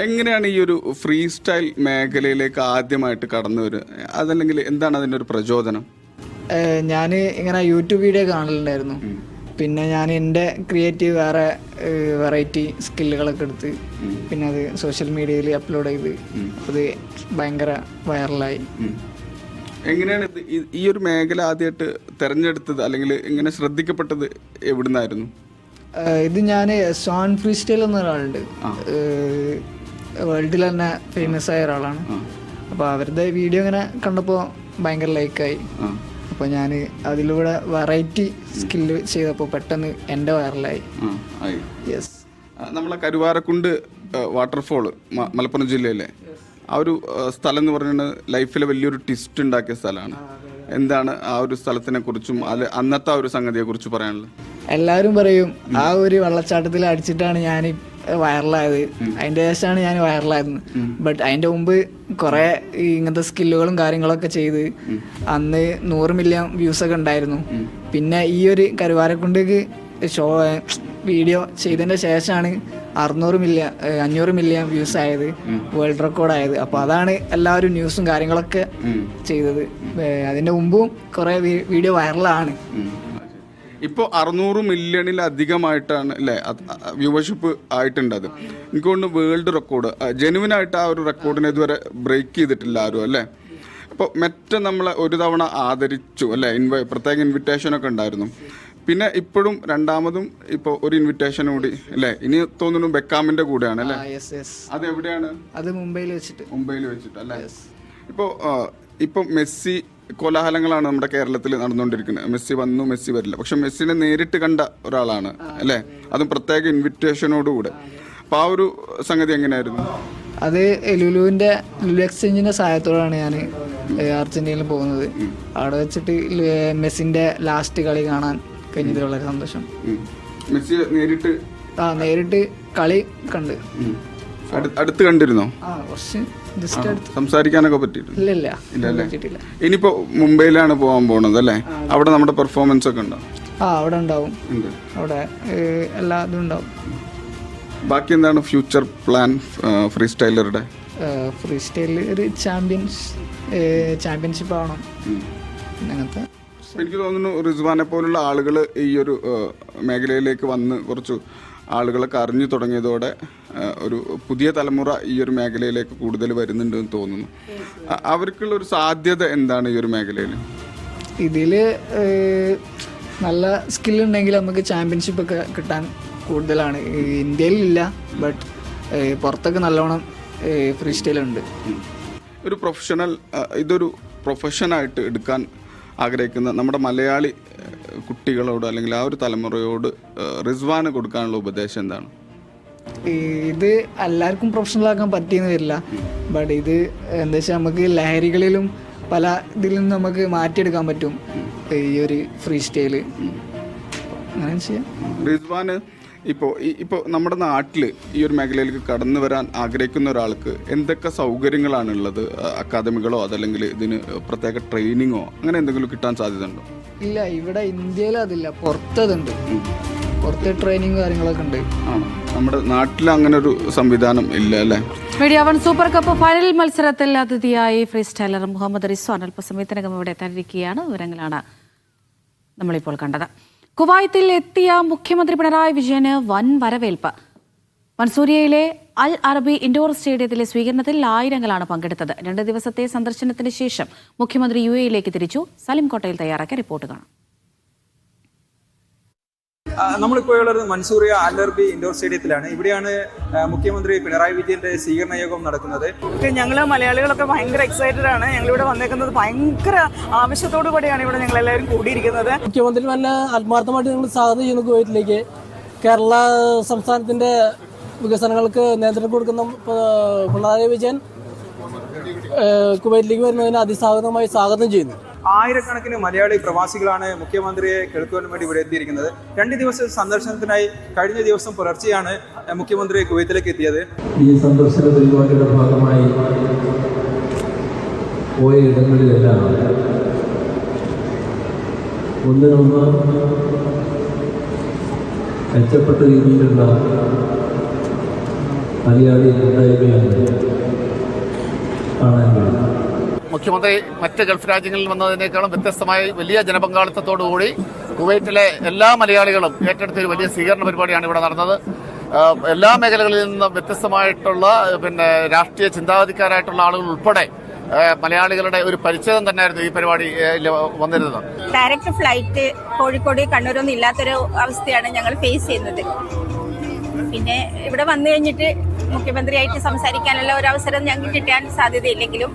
എങ്ങനെയാണ് ഈ ഒരു ഫ്രീ സ്റ്റൈൽ മേഖലയിലേക്ക് ആദ്യമായിട്ട് കടന്നു വരിക? അതല്ലെങ്കിൽ എന്താണ് അതിൻ്റെ ഒരു പ്രചോദനം? ഞാൻ ഇങ്ങനെ യൂട്യൂബ് വീഡിയോ കാണലുണ്ടായിരുന്നു. പിന്നെ ഞാൻ എൻ്റെ ക്രിയേറ്റീവ് വേറെ വെറൈറ്റി സ്കില്ലുകളൊക്കെ എടുത്ത് പിന്നെ അത് സോഷ്യൽ മീഡിയയിൽ അപ്ലോഡ് ചെയ്ത് അത് ഭയങ്കര വൈറലായി. എങ്ങനെയാണ് ഈ ഒരു മേഖല ആദ്യമായിട്ട് തിരഞ്ഞെടുത്തത് അല്ലെങ്കിൽ ഇങ്ങനെ ശ്രദ്ധിക്കപ്പെട്ടത് എവിടുന്നായിരുന്നു? ഇത് ഞാൻ സോൺ ഫ്രീ സ്റ്റൈൽ എന്ന ഒരാളുണ്ട്, വേൾഡിൽ തന്നെ ഫേമസ് ആയ ഒരാളാണ്. അപ്പോൾ അവരുടെ വീഡിയോ ഇങ്ങനെ കണ്ടപ്പോൾ ഭയങ്കര ലൈക്കായി. അപ്പോൾ ഞാൻ അതിലൂടെ വെറൈറ്റി സ്കില്ല് ചെയ്തപ്പോൾ പെട്ടെന്ന് എൻ്റെ വൈറലായി. യെസ്. നമ്മളെ കരുവാരക്കുണ്ട് വാട്ടർഫോൾ മലപ്പുറം ജില്ലയിലെ ആ ഒരു സ്ഥലം എന്ന് പറയുന്നത് ലൈഫിലെ വലിയൊരു ട്വിസ്റ്റ് ഉണ്ടാക്കിയ സ്ഥലമാണ്. എന്താണ് ആ ഒരു സ്ഥലത്തിനെ കുറിച്ചും അന്നത്തെ ആ ഒരു സംഗതിയെ കുറിച്ച് പറയാനുള്ളത്? എല്ലാവരും പറയും ആ ഒരു വെള്ളച്ചാട്ടത്തിൽ അടിച്ചിട്ടാണ് ഞാൻ വൈറലായത്, അതിൻ്റെ ശേഷമാണ് ഞാൻ വൈറലായത്. ബട്ട് അതിൻ്റെ മുമ്പ് കുറേ ഇങ്ങനത്തെ സ്കില്ലുകളും കാര്യങ്ങളൊക്കെ ചെയ്ത് അന്ന് 100 മില്യൺ വ്യൂസൊക്കെ ഉണ്ടായിരുന്നു. പിന്നെ ഈ ഒരു കരുവാരക്കുണ്ടേക്ക് വീഡിയോ ചെയ്തതിൻ്റെ ശേഷമാണ് 500 മില്യൺ വ്യൂസ് ആയത്, വേൾഡ് റെക്കോർഡ് ആയത്. അപ്പോൾ അതാണ് എല്ലാവരും ന്യൂസും കാര്യങ്ങളൊക്കെ ചെയ്തത്. അതിൻ്റെ മുമ്പും കുറേ വീഡിയോ വൈറലാണ്. ഇപ്പോൾ 600 മില്യണിലധികമായിട്ടാണ് അല്ലേ വ്യൂവർഷിപ്പ് ആയിട്ടുണ്ട്. അത് എനിക്ക് തോന്നുന്നു വേൾഡ് റെക്കോർഡ് ജെനുവിനായിട്ട് ആ ഒരു റെക്കോർഡിനെ ഇതുവരെ ബ്രേക്ക് ചെയ്തിട്ടില്ല ആരും അല്ലേ. അപ്പോൾ മെറ്റ നമ്മളെ ഒരു തവണ ആദരിച്ചു അല്ലേ, പ്രത്യേക ഇൻവിറ്റേഷനൊക്കെ ഉണ്ടായിരുന്നു. പിന്നെ ഇപ്പോഴും രണ്ടാമതും ഇപ്പോൾ ഒരു ഇൻവിറ്റേഷൻ കൂടി അല്ലേ, ഇനി തോന്നുന്നു ബെക്കാമിൻ്റെ കൂടെയാണ് അല്ലേ? അത് എവിടെയാണ്? അത് മുംബൈയിൽ വെച്ചിട്ട് അല്ലേ. ഇപ്പോൾ മെസ്സി കോലാഹലങ്ങളാണ് നമ്മുടെ കേരളത്തിൽ നടന്നുകൊണ്ടിരിക്കുന്നത്. മെസ്സി വന്നു, മെസ്സി വരില്ല. പക്ഷെ മെസ്സിനെ നേരിട്ട് കണ്ട ഒരാളാണ് അല്ലേ, അതും പ്രത്യേക ഇൻവിറ്റേഷനോടുകൂടെ. അപ്പോൾ ആ ഒരു സംഗതി എങ്ങനെയായിരുന്നു? അത് ലുലു എക്സ്ചേഞ്ചിൻ്റെ സഹായത്തോടാണ് ഞാൻ അർജന്റീനയിൽ പോകുന്നത്. അവിടെ വെച്ചിട്ട് മെസ്സിൻ്റെ ലാസ്റ്റ് കളി കാണാൻ കഴിഞ്ഞതിൽ വളരെ സന്തോഷം. മെസ്സി നേരിട്ട് കളി കണ്ട് അടുത്ത് കണ്ടിരുന്നോ? സംസാരിക്കാനൊക്കെ പറ്റിയിട്ടില്ല. ഇനിയിപ്പോ മുംബൈയിലാണ് പോകാൻ പോണത് അല്ലേ, അവിടെ നമ്മുടെ പെർഫോമൻസ് ഒക്കെ ഉണ്ടോ? അവിടെ ഉണ്ടാവും, അവിടെ എല്ലാ ഇതും ഉണ്ടാവും. ബാക്കി എന്താണ് ഫ്യൂച്ചർ പ്ലാൻ ഫ്രീ സ്റ്റൈലറുടെ? ഫ്രീ സ്റ്റൈലിൽ ഒരു ചാമ്പ്യൻഷിപ്പ് ആവണം അങ്ങനത്തെ. എനിക്ക് തോന്നുന്നു റിസ്വാനെ പോലുള്ള ആളുകൾ ഈ ഒരു മേഖലയിലേക്ക് വന്ന് കുറച്ച് ആളുകളൊക്കെ അറിഞ്ഞു തുടങ്ങിയതോടെ ഒരു പുതിയ തലമുറ ഈ ഒരു മേഖലയിലേക്ക് കൂടുതൽ വരുന്നുണ്ടെന്ന് തോന്നുന്നു. അവർക്കുള്ള ഒരു സാധ്യത എന്താണ് ഈ ഒരു മേഖലയിൽ? ഇതിൽ നല്ല സ്കില്ലുണ്ടെങ്കിൽ നമുക്ക് ചാമ്പ്യൻഷിപ്പ് ഒക്കെ കിട്ടാൻ കൂടുതലാണ്. ഇന്ത്യയിലില്ല, ബട്ട് പുറത്തൊക്കെ നല്ലോണം ഫ്രീ സ്റ്റൈലുണ്ട്. ഒരു ഇതൊരു പ്രൊഫഷനായിട്ട് എടുക്കാൻ ആഗ്രഹിക്കുന്ന നമ്മുടെ മലയാളി കുട്ടികളോട് അല്ലെങ്കിൽ ആ ഒരു തലമുറയോട് റിസ്വാന് കൊടുക്കാനുള്ള ഉപദേശം എന്താണ്? ഇത് എല്ലാവർക്കും പ്രൊഫഷണലാക്കാൻ പറ്റിയെന്ന് വരില്ല, ബട്ട് ഇത് എന്താ വെച്ചാൽ നമുക്ക് ലഹരികളിലും പല ഇതിൽ നിന്നും നമുക്ക് മാറ്റിയെടുക്കാൻ പറ്റും ഈ ഒരു ഫ്രീ സ്റ്റൈല്. അങ്ങനെ ചെയ്യാം. റിസ്വാന് ഇപ്പോൾ നമ്മുടെ നാട്ടിൽ ഈ ഒരു മേഖലയിലേക്ക് കടന്നു വരാൻ ആഗ്രഹിക്കുന്ന ഒരാൾക്ക് എന്തൊക്കെ സൗകര്യങ്ങളാണ് ഉള്ളത്? അക്കാദമികളോ അതല്ലെങ്കിൽ ഇതിന് പ്രത്യേക ട്രെയിനിങ്ങോ അങ്ങനെ എന്തെങ്കിലും കിട്ടാൻ സാധ്യത ഉണ്ടോ? ഇല്ല, ഇവിടെ ഇന്ത്യയിൽ അതില്ല, പുറത്തതുണ്ട്. പുറത്തെ ട്രെയിനിങ് കാര്യങ്ങളൊക്കെ ഉണ്ട്. ആണോ? നമ്മുടെ നാട്ടിൽ അങ്ങനെ ഒരു സംവിധാനം ഇല്ല അല്ലേ? മീഡിയ 1 സൂപ്പർ കപ്പ് ഫൈനൽ മത്സരത്തിൽ അതിഥിയായി ഫ്രീ സ്റ്റൈലർ മുഹമ്മദ് റിസ്വാൻ അല്പസമയത്തിനകം ഇവിടെ എത്താനിരിക്കുകയാണ്. വിവരങ്ങളാണ് നമ്മളിപ്പോൾ കണ്ടത്. കുവൈത്തിൽ എത്തിയ മുഖ്യമന്ത്രി പിണറായി വിജയന് വൻ വരവേൽപ്പ്. മൻസൂരിയയിലെ അൽ അറബി ഇൻഡോർ സ്റ്റേഡിയത്തിലെ സ്വീകരണത്തിൽ ആയിരങ്ങളാണ് പങ്കെടുത്തത്. 2 ദിവസത്തെ സന്ദർശനത്തിന് ശേഷം മുഖ്യമന്ത്രി UAE-യിലേക്ക് തിരിച്ചു. സലിം കോട്ടയിൽ തയ്യാറാക്കിയ റിപ്പോർട്ട് കാണാം. നമ്മളിപ്പോൾ ഉള്ളത് മൻസൂറിയ അൽ അറബി ഇൻഡോർ സ്റ്റേഡിയത്തിലാണ്. ഇവിടെയാണ് മുഖ്യമന്ത്രി പിണറായി വിജയന്റെ സ്വീകരണ യോഗം നടക്കുന്നത്. ഞങ്ങൾ മലയാളികളൊക്കെ ഭയങ്കര എക്സൈറ്റഡ് ആണ്. ഞങ്ങളിവിടെ വന്നേക്കുന്നത് ഭയങ്കര ആവശ്യത്തോടു കൂടിയാണ് ഇവിടെ ഞങ്ങൾ എല്ലാവരും കൂടിയിരിക്കുന്നത്. മുഖ്യമന്ത്രി നല്ല ആത്മാർത്ഥമായിട്ട് ഞങ്ങൾ സ്വാഗതം ചെയ്യുന്നു കുവൈറ്റിലേക്ക്. കേരള സംസ്ഥാനത്തിന്റെ വികസനങ്ങൾക്ക് നേതൃത്വം കൊടുക്കുന്ന പിണറായി വിജയൻ കുവൈറ്റിലേക്ക് വരുന്നതിന് അതിസ്വാഗതമായി സ്വാഗതം ചെയ്യുന്നു. ആയിരക്കണക്കിന് മലയാളി പ്രവാസികളാണ് മുഖ്യമന്ത്രിയെ കേൾക്കുവാൻ വേണ്ടി ഇവിടെ എത്തിയിരിക്കുന്നത്. 2 ദിവസ സന്ദർശനത്തിനായി കഴിഞ്ഞ ദിവസം പുലർച്ചെയാണ് മുഖ്യമന്ത്രി കുവൈത്തിലേക്ക് എത്തിയത്. ഈ സന്ദർശന പരിപാടിയുടെ ഭാഗമായി പോയ ഇടങ്ങളിലെല്ലാം ഒന്നിനൊന്ന് മെച്ചപ്പെട്ട രീതിയിലുള്ള മലയാളി കൂട്ടായ്മയാണ് കാണാൻ കഴിയും. മുഖ്യമന്ത്രി മറ്റ് ഗൾഫ് രാജ്യങ്ങളിൽ വന്നതിനേക്കാളും വ്യത്യസ്തമായി വലിയ ജനപങ്കാളിത്തത്തോടുകൂടി കുവൈറ്റിലെ എല്ലാ മലയാളികളും ഏറ്റെടുത്തൊരു വലിയ സ്വീകരണ പരിപാടിയാണ് ഇവിടെ നടന്നത്. എല്ലാ മേഖലകളിൽ നിന്നും വ്യത്യസ്തമായിട്ടുള്ള രാഷ്ട്രീയ ചിന്താഗതിക്കാരായിട്ടുള്ള ആളുകൾ ഉൾപ്പെടെ മലയാളികളുടെ ഒരു പരിചയം തന്നെയായിരുന്നു ഈ പരിപാടി വന്നിരുന്നത്. ഡയറക്റ്റ് ഫ്ലൈറ്റ് കോഴിക്കോട് കണ്ണൂരൊന്നും ഇല്ലാത്തൊരു അവസ്ഥയാണ് ഞങ്ങൾ ഫേസ് ചെയ്യുന്നത്. പിന്നെ ഇവിടെ വന്നു കഴിഞ്ഞിട്ട് മുഖ്യമന്ത്രിയായിട്ട് സംസാരിക്കാനുള്ള ഒരു അവസരം ഞങ്ങൾക്ക് കിട്ടാൻ സാധ്യതയില്ലെങ്കിലും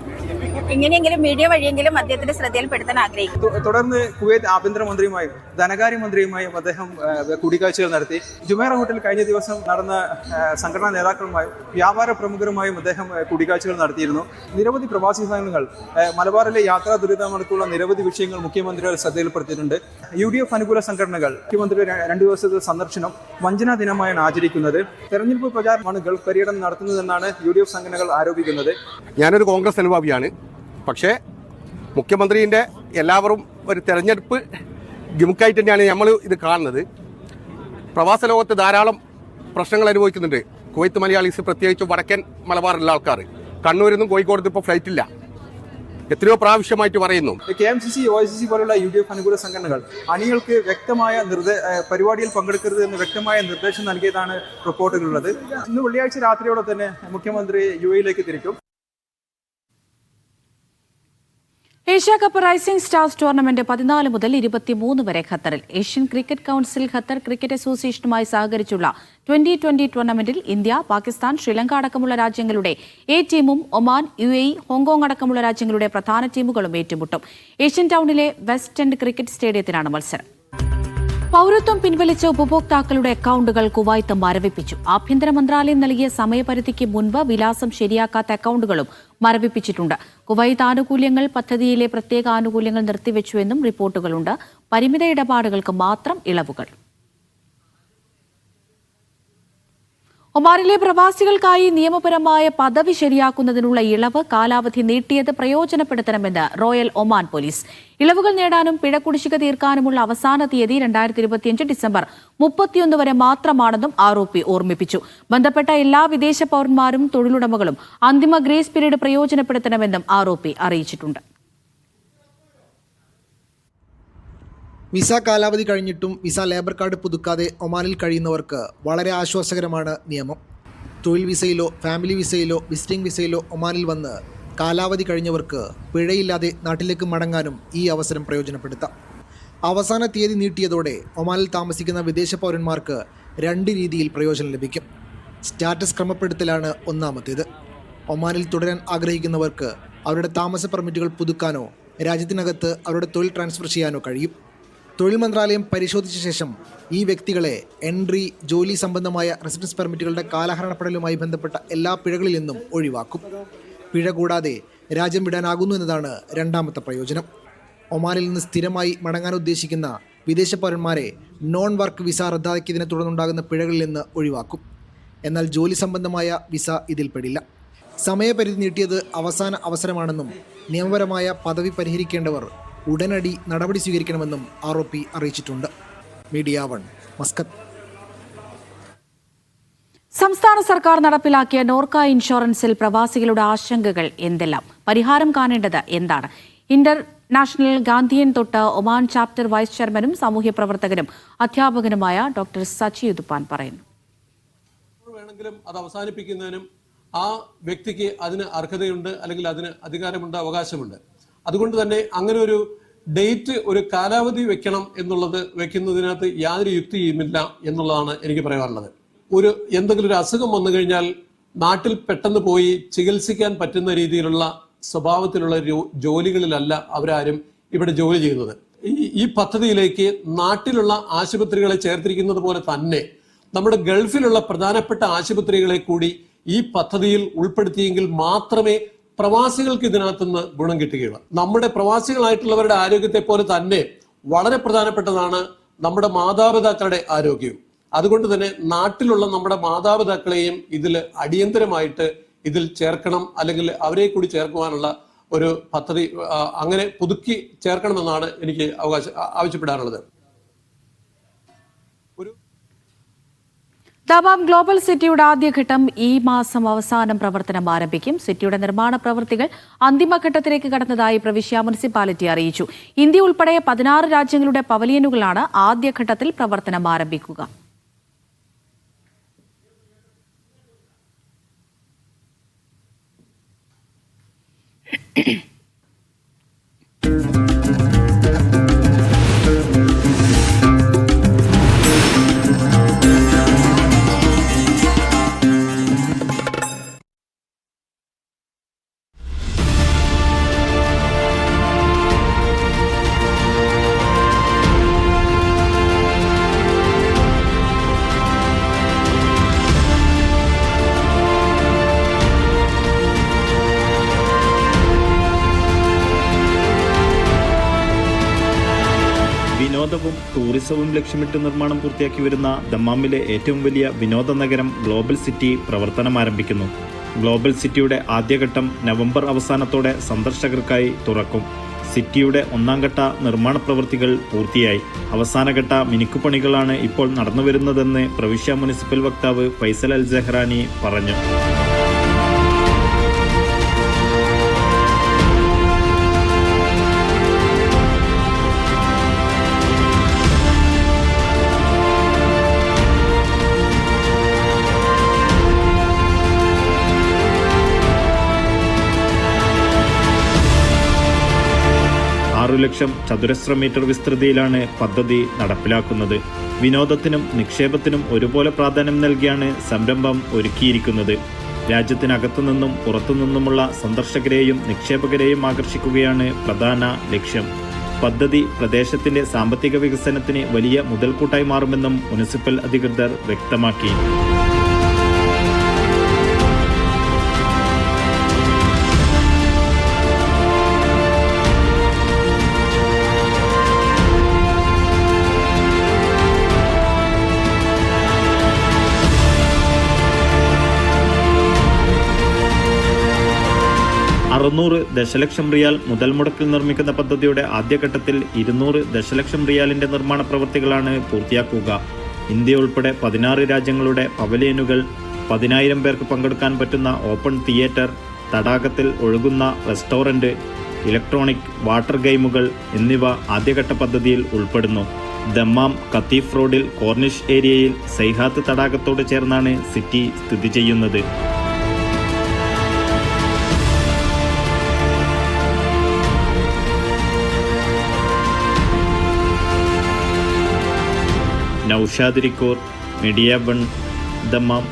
ഇങ്ങനെയെങ്കിലും മീഡിയ വഴിയെങ്കിലും അദ്ദേഹത്തിന്റെ ശ്രദ്ധയിൽപ്പെടുത്താൻ ആഗ്രഹിക്കുന്നു. തുടർന്ന് കുവൈത്ത് ആഭ്യന്തരമന്ത്രിയുമായും ധനകാര്യമന്ത്രിയുമായും അദ്ദേഹം കൂടിക്കാഴ്ചകൾ നടത്തി. ജുമേറ ഹോട്ടലിൽ കഴിഞ്ഞ ദിവസം നടന്ന സംഘടനാ നേതാക്കളുമായും വ്യാപാര പ്രമുഖരുമായും അദ്ദേഹം കൂടിക്കാഴ്ചകൾ നടത്തിയിരുന്നു. നിരവധി പ്രവാസി സംഘങ്ങൾ മലബാറിലെ യാത്രാ ദുരിതമടക്കമുള്ള നിരവധി വിഷയങ്ങൾ മുഖ്യമന്ത്രിയുടെ ശ്രദ്ധയിൽപ്പെടുത്തിയിട്ടുണ്ട്. UDF അനുകൂല സംഘടനകൾ മുഖ്യമന്ത്രിയുടെ 2 ദിവസത്തെ സന്ദർശനം വഞ്ചനാ ദിനമായാണ് ആചരിക്കുന്നത്. തെരഞ്ഞെടുപ്പ് പ്രചാരണമാണ് ഗൾഫ് പര്യടനം നടത്തുന്നതെന്നാണ് UDF സംഘടനകൾ ആരോപിക്കുന്നത്. ഞാനൊരു കോൺഗ്രസ് അനുഭാവിയാണ്. പക്ഷേ മുഖ്യമന്ത്രിൻ്റെ എല്ലാവരും ഒരു തെരഞ്ഞെടുപ്പ് ഗിമുക്കായിട്ട് തന്നെയാണ് നമ്മൾ ഇത് കാണുന്നത്. പ്രവാസ ലോകത്ത് ധാരാളം പ്രശ്നങ്ങൾ അനുഭവിക്കുന്നുണ്ട് കുവൈത്ത് മലയാളീസ്, പ്രത്യേകിച്ച് വടക്കൻ മലബാറിലുള്ള ആൾക്കാർ. കണ്ണൂരിൽ നിന്നും കോഴിക്കോട് ഇപ്പോൾ ഫ്ലൈറ്റ് ഇല്ല, എത്രയോ പ്രാവശ്യമായിട്ട് പറയുന്നു. KMCC, OICC പോലുള്ള UDF അനുകൂല സംഘടനകൾ അണികൾക്ക് വ്യക്തമായ പരിപാടിയിൽ പങ്കെടുക്കരുത് എന്ന് വ്യക്തമായ നിർദ്ദേശം നൽകിയതാണ് റിപ്പോർട്ടുകളുള്ളത്. ഇന്ന് വെള്ളിയാഴ്ച രാത്രിയോടെ തന്നെ മുഖ്യമന്ത്രി UAE തിരിക്കും. Asia cup rising stars tournament 14 മുതൽ 23 വരെ ഖത്തറിൽ. Asian cricket council Qatar cricket അസോസിയേഷനുമായി സഹകരിച്ചുള്ള 2020 ടൂർണമെന്റിൽ ഇന്ത്യ, പാകിസ്ഥാൻ, ശ്രീലങ്ക അടക്കമുള്ള രാജ്യങ്ങളുടെ A ടീമും ഒമാൻ, UAE, ഹോങ്കോങ് അടക്കമുള്ള രാജ്യങ്ങളുടെ പ്രധാന ടീമുകളും ഏറ്റുമുട്ടും. ഏഷ്യൻ ടൗണിലെ വെസ്റ്റ് എൻഡ് ക്രിക്കറ്റ് സ്റ്റേഡിയത്തിലാണ് മത്സരം. പൌരത്വം പിൻവലിച്ച ഉപഭോക്താക്കളുടെ അക്കൌണ്ടുകൾ കുവൈത്ത് മരവിപ്പിച്ചു. ആഭ്യന്തര മന്ത്രാലയം നൽകിയ സമയപരിധിക്ക് മുൻപ് വിലാസം ശരിയാക്കാത്ത അക്കൌണ്ടുകളും മരവിപ്പിച്ചിട്ടുണ്ട്. കുവൈത്ത് ആനുകൂല്യങ്ങൾ പദ്ധതിയിലെ പ്രത്യേക ആനുകൂല്യങ്ങൾ നിർത്തിവെച്ചുവെന്നും റിപ്പോർട്ടുകളുണ്ട്. പരിമിത ഇടപാടുകൾക്ക് മാത്രം ഇളവുകൾ. ഒമാനിലെ പ്രവാസികൾക്കായി നിയമപരമായ പദവി ശരിയാക്കുന്നതിനുള്ള ഇളവ് കാലാവധി നീട്ടിയത് പ്രയോജനപ്പെടുത്തണമെന്ന് റോയൽ ഒമാൻ പോലീസ്. ഇളവുകൾ നേടാനും പിഴ കുടിശ്ശിക തീർക്കാനുമുള്ള അവസാന തീയതി 2025 ഡിസംബർ 31 വരെ മാത്രമാണെന്നും ആരോപി ഓർമ്മിപ്പിച്ചു. ബന്ധപ്പെട്ട എല്ലാ വിദേശ പൌരന്മാരും തൊഴിലുടമകളും അന്തിമ ഗ്രേസ് പീരീഡ് പ്രയോജനപ്പെടുത്തണമെന്നും ആരോപി അറിയിച്ചിട്ടുണ്ട്. വിസ കാലാവധി കഴിഞ്ഞിട്ടും വിസ ലേബർ കാർഡ് പുതുക്കാതെ ഒമാനിൽ കഴിയുന്നവർക്ക് വളരെ ആശ്വാസകരമാണ് നിയമം. തൊഴിൽ വിസയിലോ ഫാമിലി വിസയിലോ വിസിറ്റിംഗ് വിസയിലോ ഒമാനിൽ വന്ന് കാലാവധി കഴിഞ്ഞവർക്ക് പിഴയില്ലാതെ നാട്ടിലേക്ക് മടങ്ങാനും ഈ അവസരം പ്രയോജനപ്പെടുത്താം. അവസാന തീയതി നീട്ടിയതോടെ ഒമാനിൽ താമസിക്കുന്ന വിദേശ പൗരന്മാർക്ക് 2 രീതിയിൽ പ്രയോജനം ലഭിക്കും. സ്റ്റാറ്റസ് ക്രമപ്പെടുത്തലാണ് ഒന്നാമത്തേത്. ഒമാനിൽ തുടരാൻ ആഗ്രഹിക്കുന്നവർക്ക് അവരുടെ താമസ പെർമിറ്റുകൾ പുതുക്കാനോ രാജ്യത്തിനകത്ത് അവരുടെ തൊഴിൽ ട്രാൻസ്ഫർ ചെയ്യാനോ കഴിയും. തൊഴിൽ മന്ത്രാലയം പരിശോധിച്ച ശേഷം ഈ വ്യക്തികളെ എൻട്രി, ജോലി സംബന്ധമായ റെസിഡൻസ് പെർമിറ്റുകളുടെ കാലഹരണപ്പെടലുമായി ബന്ധപ്പെട്ട എല്ലാ പിഴകളിൽ നിന്നും ഒഴിവാക്കും. പിഴ കൂടാതെ രാജ്യം വിടാനാകുന്നു എന്നതാണ് രണ്ടാമത്തെ പ്രയോജനം. ഒമാനിൽ നിന്ന് സ്ഥിരമായി മടങ്ങാൻ ഉദ്ദേശിക്കുന്ന വിദേശ പൗരന്മാരെ നോൺ വർക്ക് വിസ റദ്ദാക്കിയതിനെ തുടർന്നുണ്ടാകുന്ന പിഴകളിൽ നിന്ന് ഒഴിവാക്കും. എന്നാൽ ജോലി സംബന്ധമായ വിസ ഇതിൽപ്പെടില്ല. സമയപരിധി നീട്ടിയത് അവസാന അവസരമാണെന്നും നിയമപരമായ പദവി പരിഹരിക്കേണ്ടവർ ഉടനടി നടപടി സ്വീകരിക്കണമെന്നും ആരോപി അറിയിച്ചിട്ടുണ്ട്. Media 1, Muscat. സംസ്ഥാന സർക്കാർ നടപ്പിലാക്കിയ നോർക്ക ഇൻഷുറൻസിൽ പ്രവാസികളുടെ ആശങ്കകൾ എന്തെല്ലാം? പരിഹാരം കാണേണ്ടത് എന്താണ്? ഇന്റർനാഷണൽ ഗാന്ധിയൻ തൊട്ട് ഒമാൻ ചാപ്റ്റർ വൈസ് ചെയർമാനും സാമൂഹ്യ പ്രവർത്തകനും അധ്യാപകനുമായ ഡോക്ടർ സച്ചി ഉതുപ്പാൻ പറയുന്നു. വേണമെങ്കിലും അത് അവസാനിപ്പിക്കുന്നതിനും ആ വ്യക്തിക്ക് അതിന് അർഹതയുണ്ട്, അല്ലെങ്കിൽ അതിന് അധികാരമുണ്ട്, അവകാശമുണ്ട്. അതുകൊണ്ട് തന്നെ അങ്ങനെ ഒരു ഡേറ്റ്, ഒരു കാലാവധി വെക്കണം എന്നുള്ളത് വെക്കുന്നതിനകത്ത് യാതൊരു യുക്തിയുമില്ല എന്നുള്ളതാണ് എനിക്ക് പറയാനുള്ളത്. എന്തെങ്കിലും ഒരു അസുഖം വന്നു കഴിഞ്ഞാൽ നാട്ടിൽ പെട്ടെന്ന് പോയി ചികിത്സിക്കാൻ പറ്റുന്ന രീതിയിലുള്ള സ്വഭാവത്തിലുള്ള ജോലികളിലല്ല അവരാരും ഇവിടെ ജോലി ചെയ്യുന്നത്. ഈ പദ്ധതിയിലേക്ക് നാട്ടിലുള്ള ആശുപത്രികളെ ചേർത്തിരിക്കുന്നത് പോലെ തന്നെ നമ്മുടെ ഗൾഫിലുള്ള പ്രധാനപ്പെട്ട ആശുപത്രികളെ കൂടി ഈ പദ്ധതിയിൽ ഉൾപ്പെടുത്തിയെങ്കിൽ മാത്രമേ പ്രവാസികൾക്ക് ഇതിനകത്തുനിന്ന് ഗുണം കിട്ടുകയുള്ളൂ. നമ്മുടെ പ്രവാസികളായിട്ടുള്ളവരുടെ ആരോഗ്യത്തെ പോലെ തന്നെ വളരെ പ്രധാനപ്പെട്ടതാണ് നമ്മുടെ മാതാപിതാക്കളുടെ ആരോഗ്യവും. അതുകൊണ്ട് തന്നെ നാട്ടിലുള്ള നമ്മുടെ മാതാപിതാക്കളെയും ഇതിൽ അടിയന്തരമായിട്ട് ഇതിൽ ചേർക്കണം, അല്ലെങ്കിൽ അവരെ കൂടി ചേർക്കുവാനുള്ള ഒരു പദ്ധതി അങ്ങനെ പുതുക്കി ചേർക്കണമെന്നാണ് എനിക്ക് ആവശ്യപ്പെടാനുള്ളത്. ദമാം ഗ്ലോബൽ സിറ്റിയുടെ ആദ്യഘട്ടം ഈ മാസം അവസാനം പ്രവർത്തനം ആരംഭിക്കും. സിറ്റിയുടെ നിർമ്മാണ പ്രവൃത്തികൾ അന്തിമഘട്ടത്തിലേക്ക് കടന്നതായി പ്രവിശ്യ മുനിസിപ്പാലിറ്റി അറിയിച്ചു. ഇന്ത്യ ഉൾപ്പെടെ 16 രാജ്യങ്ങളുടെ പവലിയനുകളാണ് ആദ്യഘട്ടത്തിൽ പ്രവർത്തനം ആരംഭിക്കുക. വിനോദവും ടൂറിസവും ലക്ഷ്യമിട്ട് നിർമ്മാണം പൂർത്തിയാക്കി വരുന്ന ദമ്മാമിലെ ഏറ്റവും വലിയ വിനോദ നഗരം ഗ്ലോബൽ സിറ്റി പ്രവർത്തനം ആരംഭിക്കുന്നു. ഗ്ലോബൽ സിറ്റിയുടെ ആദ്യഘട്ടം നവംബർ അവസാനത്തോടെ സന്ദർശകർക്കായി തുറക്കും. സിറ്റിയുടെ ഒന്നാം ഘട്ട നിർമ്മാണ പ്രവൃത്തികൾ പൂർത്തിയായി. അവസാനഘട്ട മിനുക്കുപണികളാണ് ഇപ്പോൾ നടന്നുവരുന്നതെന്ന് പ്രവിശ്യ മുനിസിപ്പൽ വക്താവ് ഫൈസൽ അൽ ജഹ്റാനി പറഞ്ഞു. ലക്ഷം ചതുരശ്ര മീറ്റർ വിസ്തൃതിയിലാണ് പദ്ധതി നടപ്പിലാക്കുന്നത്. വിനോദത്തിനും നിക്ഷേപത്തിനും ഒരുപോലെ പ്രാധാന്യം നൽകിയാണ് സംരംഭം ഒരുക്കിയിരിക്കുന്നത്. രാജ്യത്തിനകത്തുനിന്നും പുറത്തുനിന്നുമുള്ള സന്ദർശകരെയും നിക്ഷേപകരെയും ആകർഷിക്കുകയാണ് പ്രധാന ലക്ഷ്യം. പദ്ധതി പ്രദേശത്തിന്റെ സാമ്പത്തിക വികസനത്തിന് വലിയ മുതൽക്കൂട്ടായി മാറുമെന്നും മുനിസിപ്പൽ അധികൃതർ വ്യക്തമാക്കി. $600 ദശലക്ഷം റിയാൽ മുതൽ മുടക്കിൽ നിർമ്മിക്കുന്ന പദ്ധതിയുടെ ആദ്യഘട്ടത്തിൽ 200 ദശലക്ഷം റിയാലിന്റെ നിർമ്മാണ പ്രവൃത്തികളാണ് പൂർത്തിയാക്കുക. ഇന്ത്യ ഉൾപ്പെടെ 16 രാജ്യങ്ങളുടെ പവലിയനുകൾ, 10,000 പേർക്ക് പങ്കെടുക്കാൻ പറ്റുന്ന ഓപ്പൺ തിയേറ്റർ, തടാകത്തിൽ ഒഴുകുന്ന റെസ്റ്റോറന്റ്, ഇലക്ട്രോണിക് വാട്ടർ ഗെയിമുകൾ എന്നിവ ആദ്യഘട്ട പദ്ധതിയിൽ ഉൾപ്പെടുന്നു. ദമ്മാം കത്തീഫ് റോഡിൽ കോർണിഷ് ഏരിയയിൽ സൈഹാത്ത് തടാകത്തോട് ചേർന്നാണ് സിറ്റി സ്ഥിതി ചെയ്യുന്നത്. നൗഷാദ് റിക്കോർ, മീഡിയ 1, ദമ്മാം.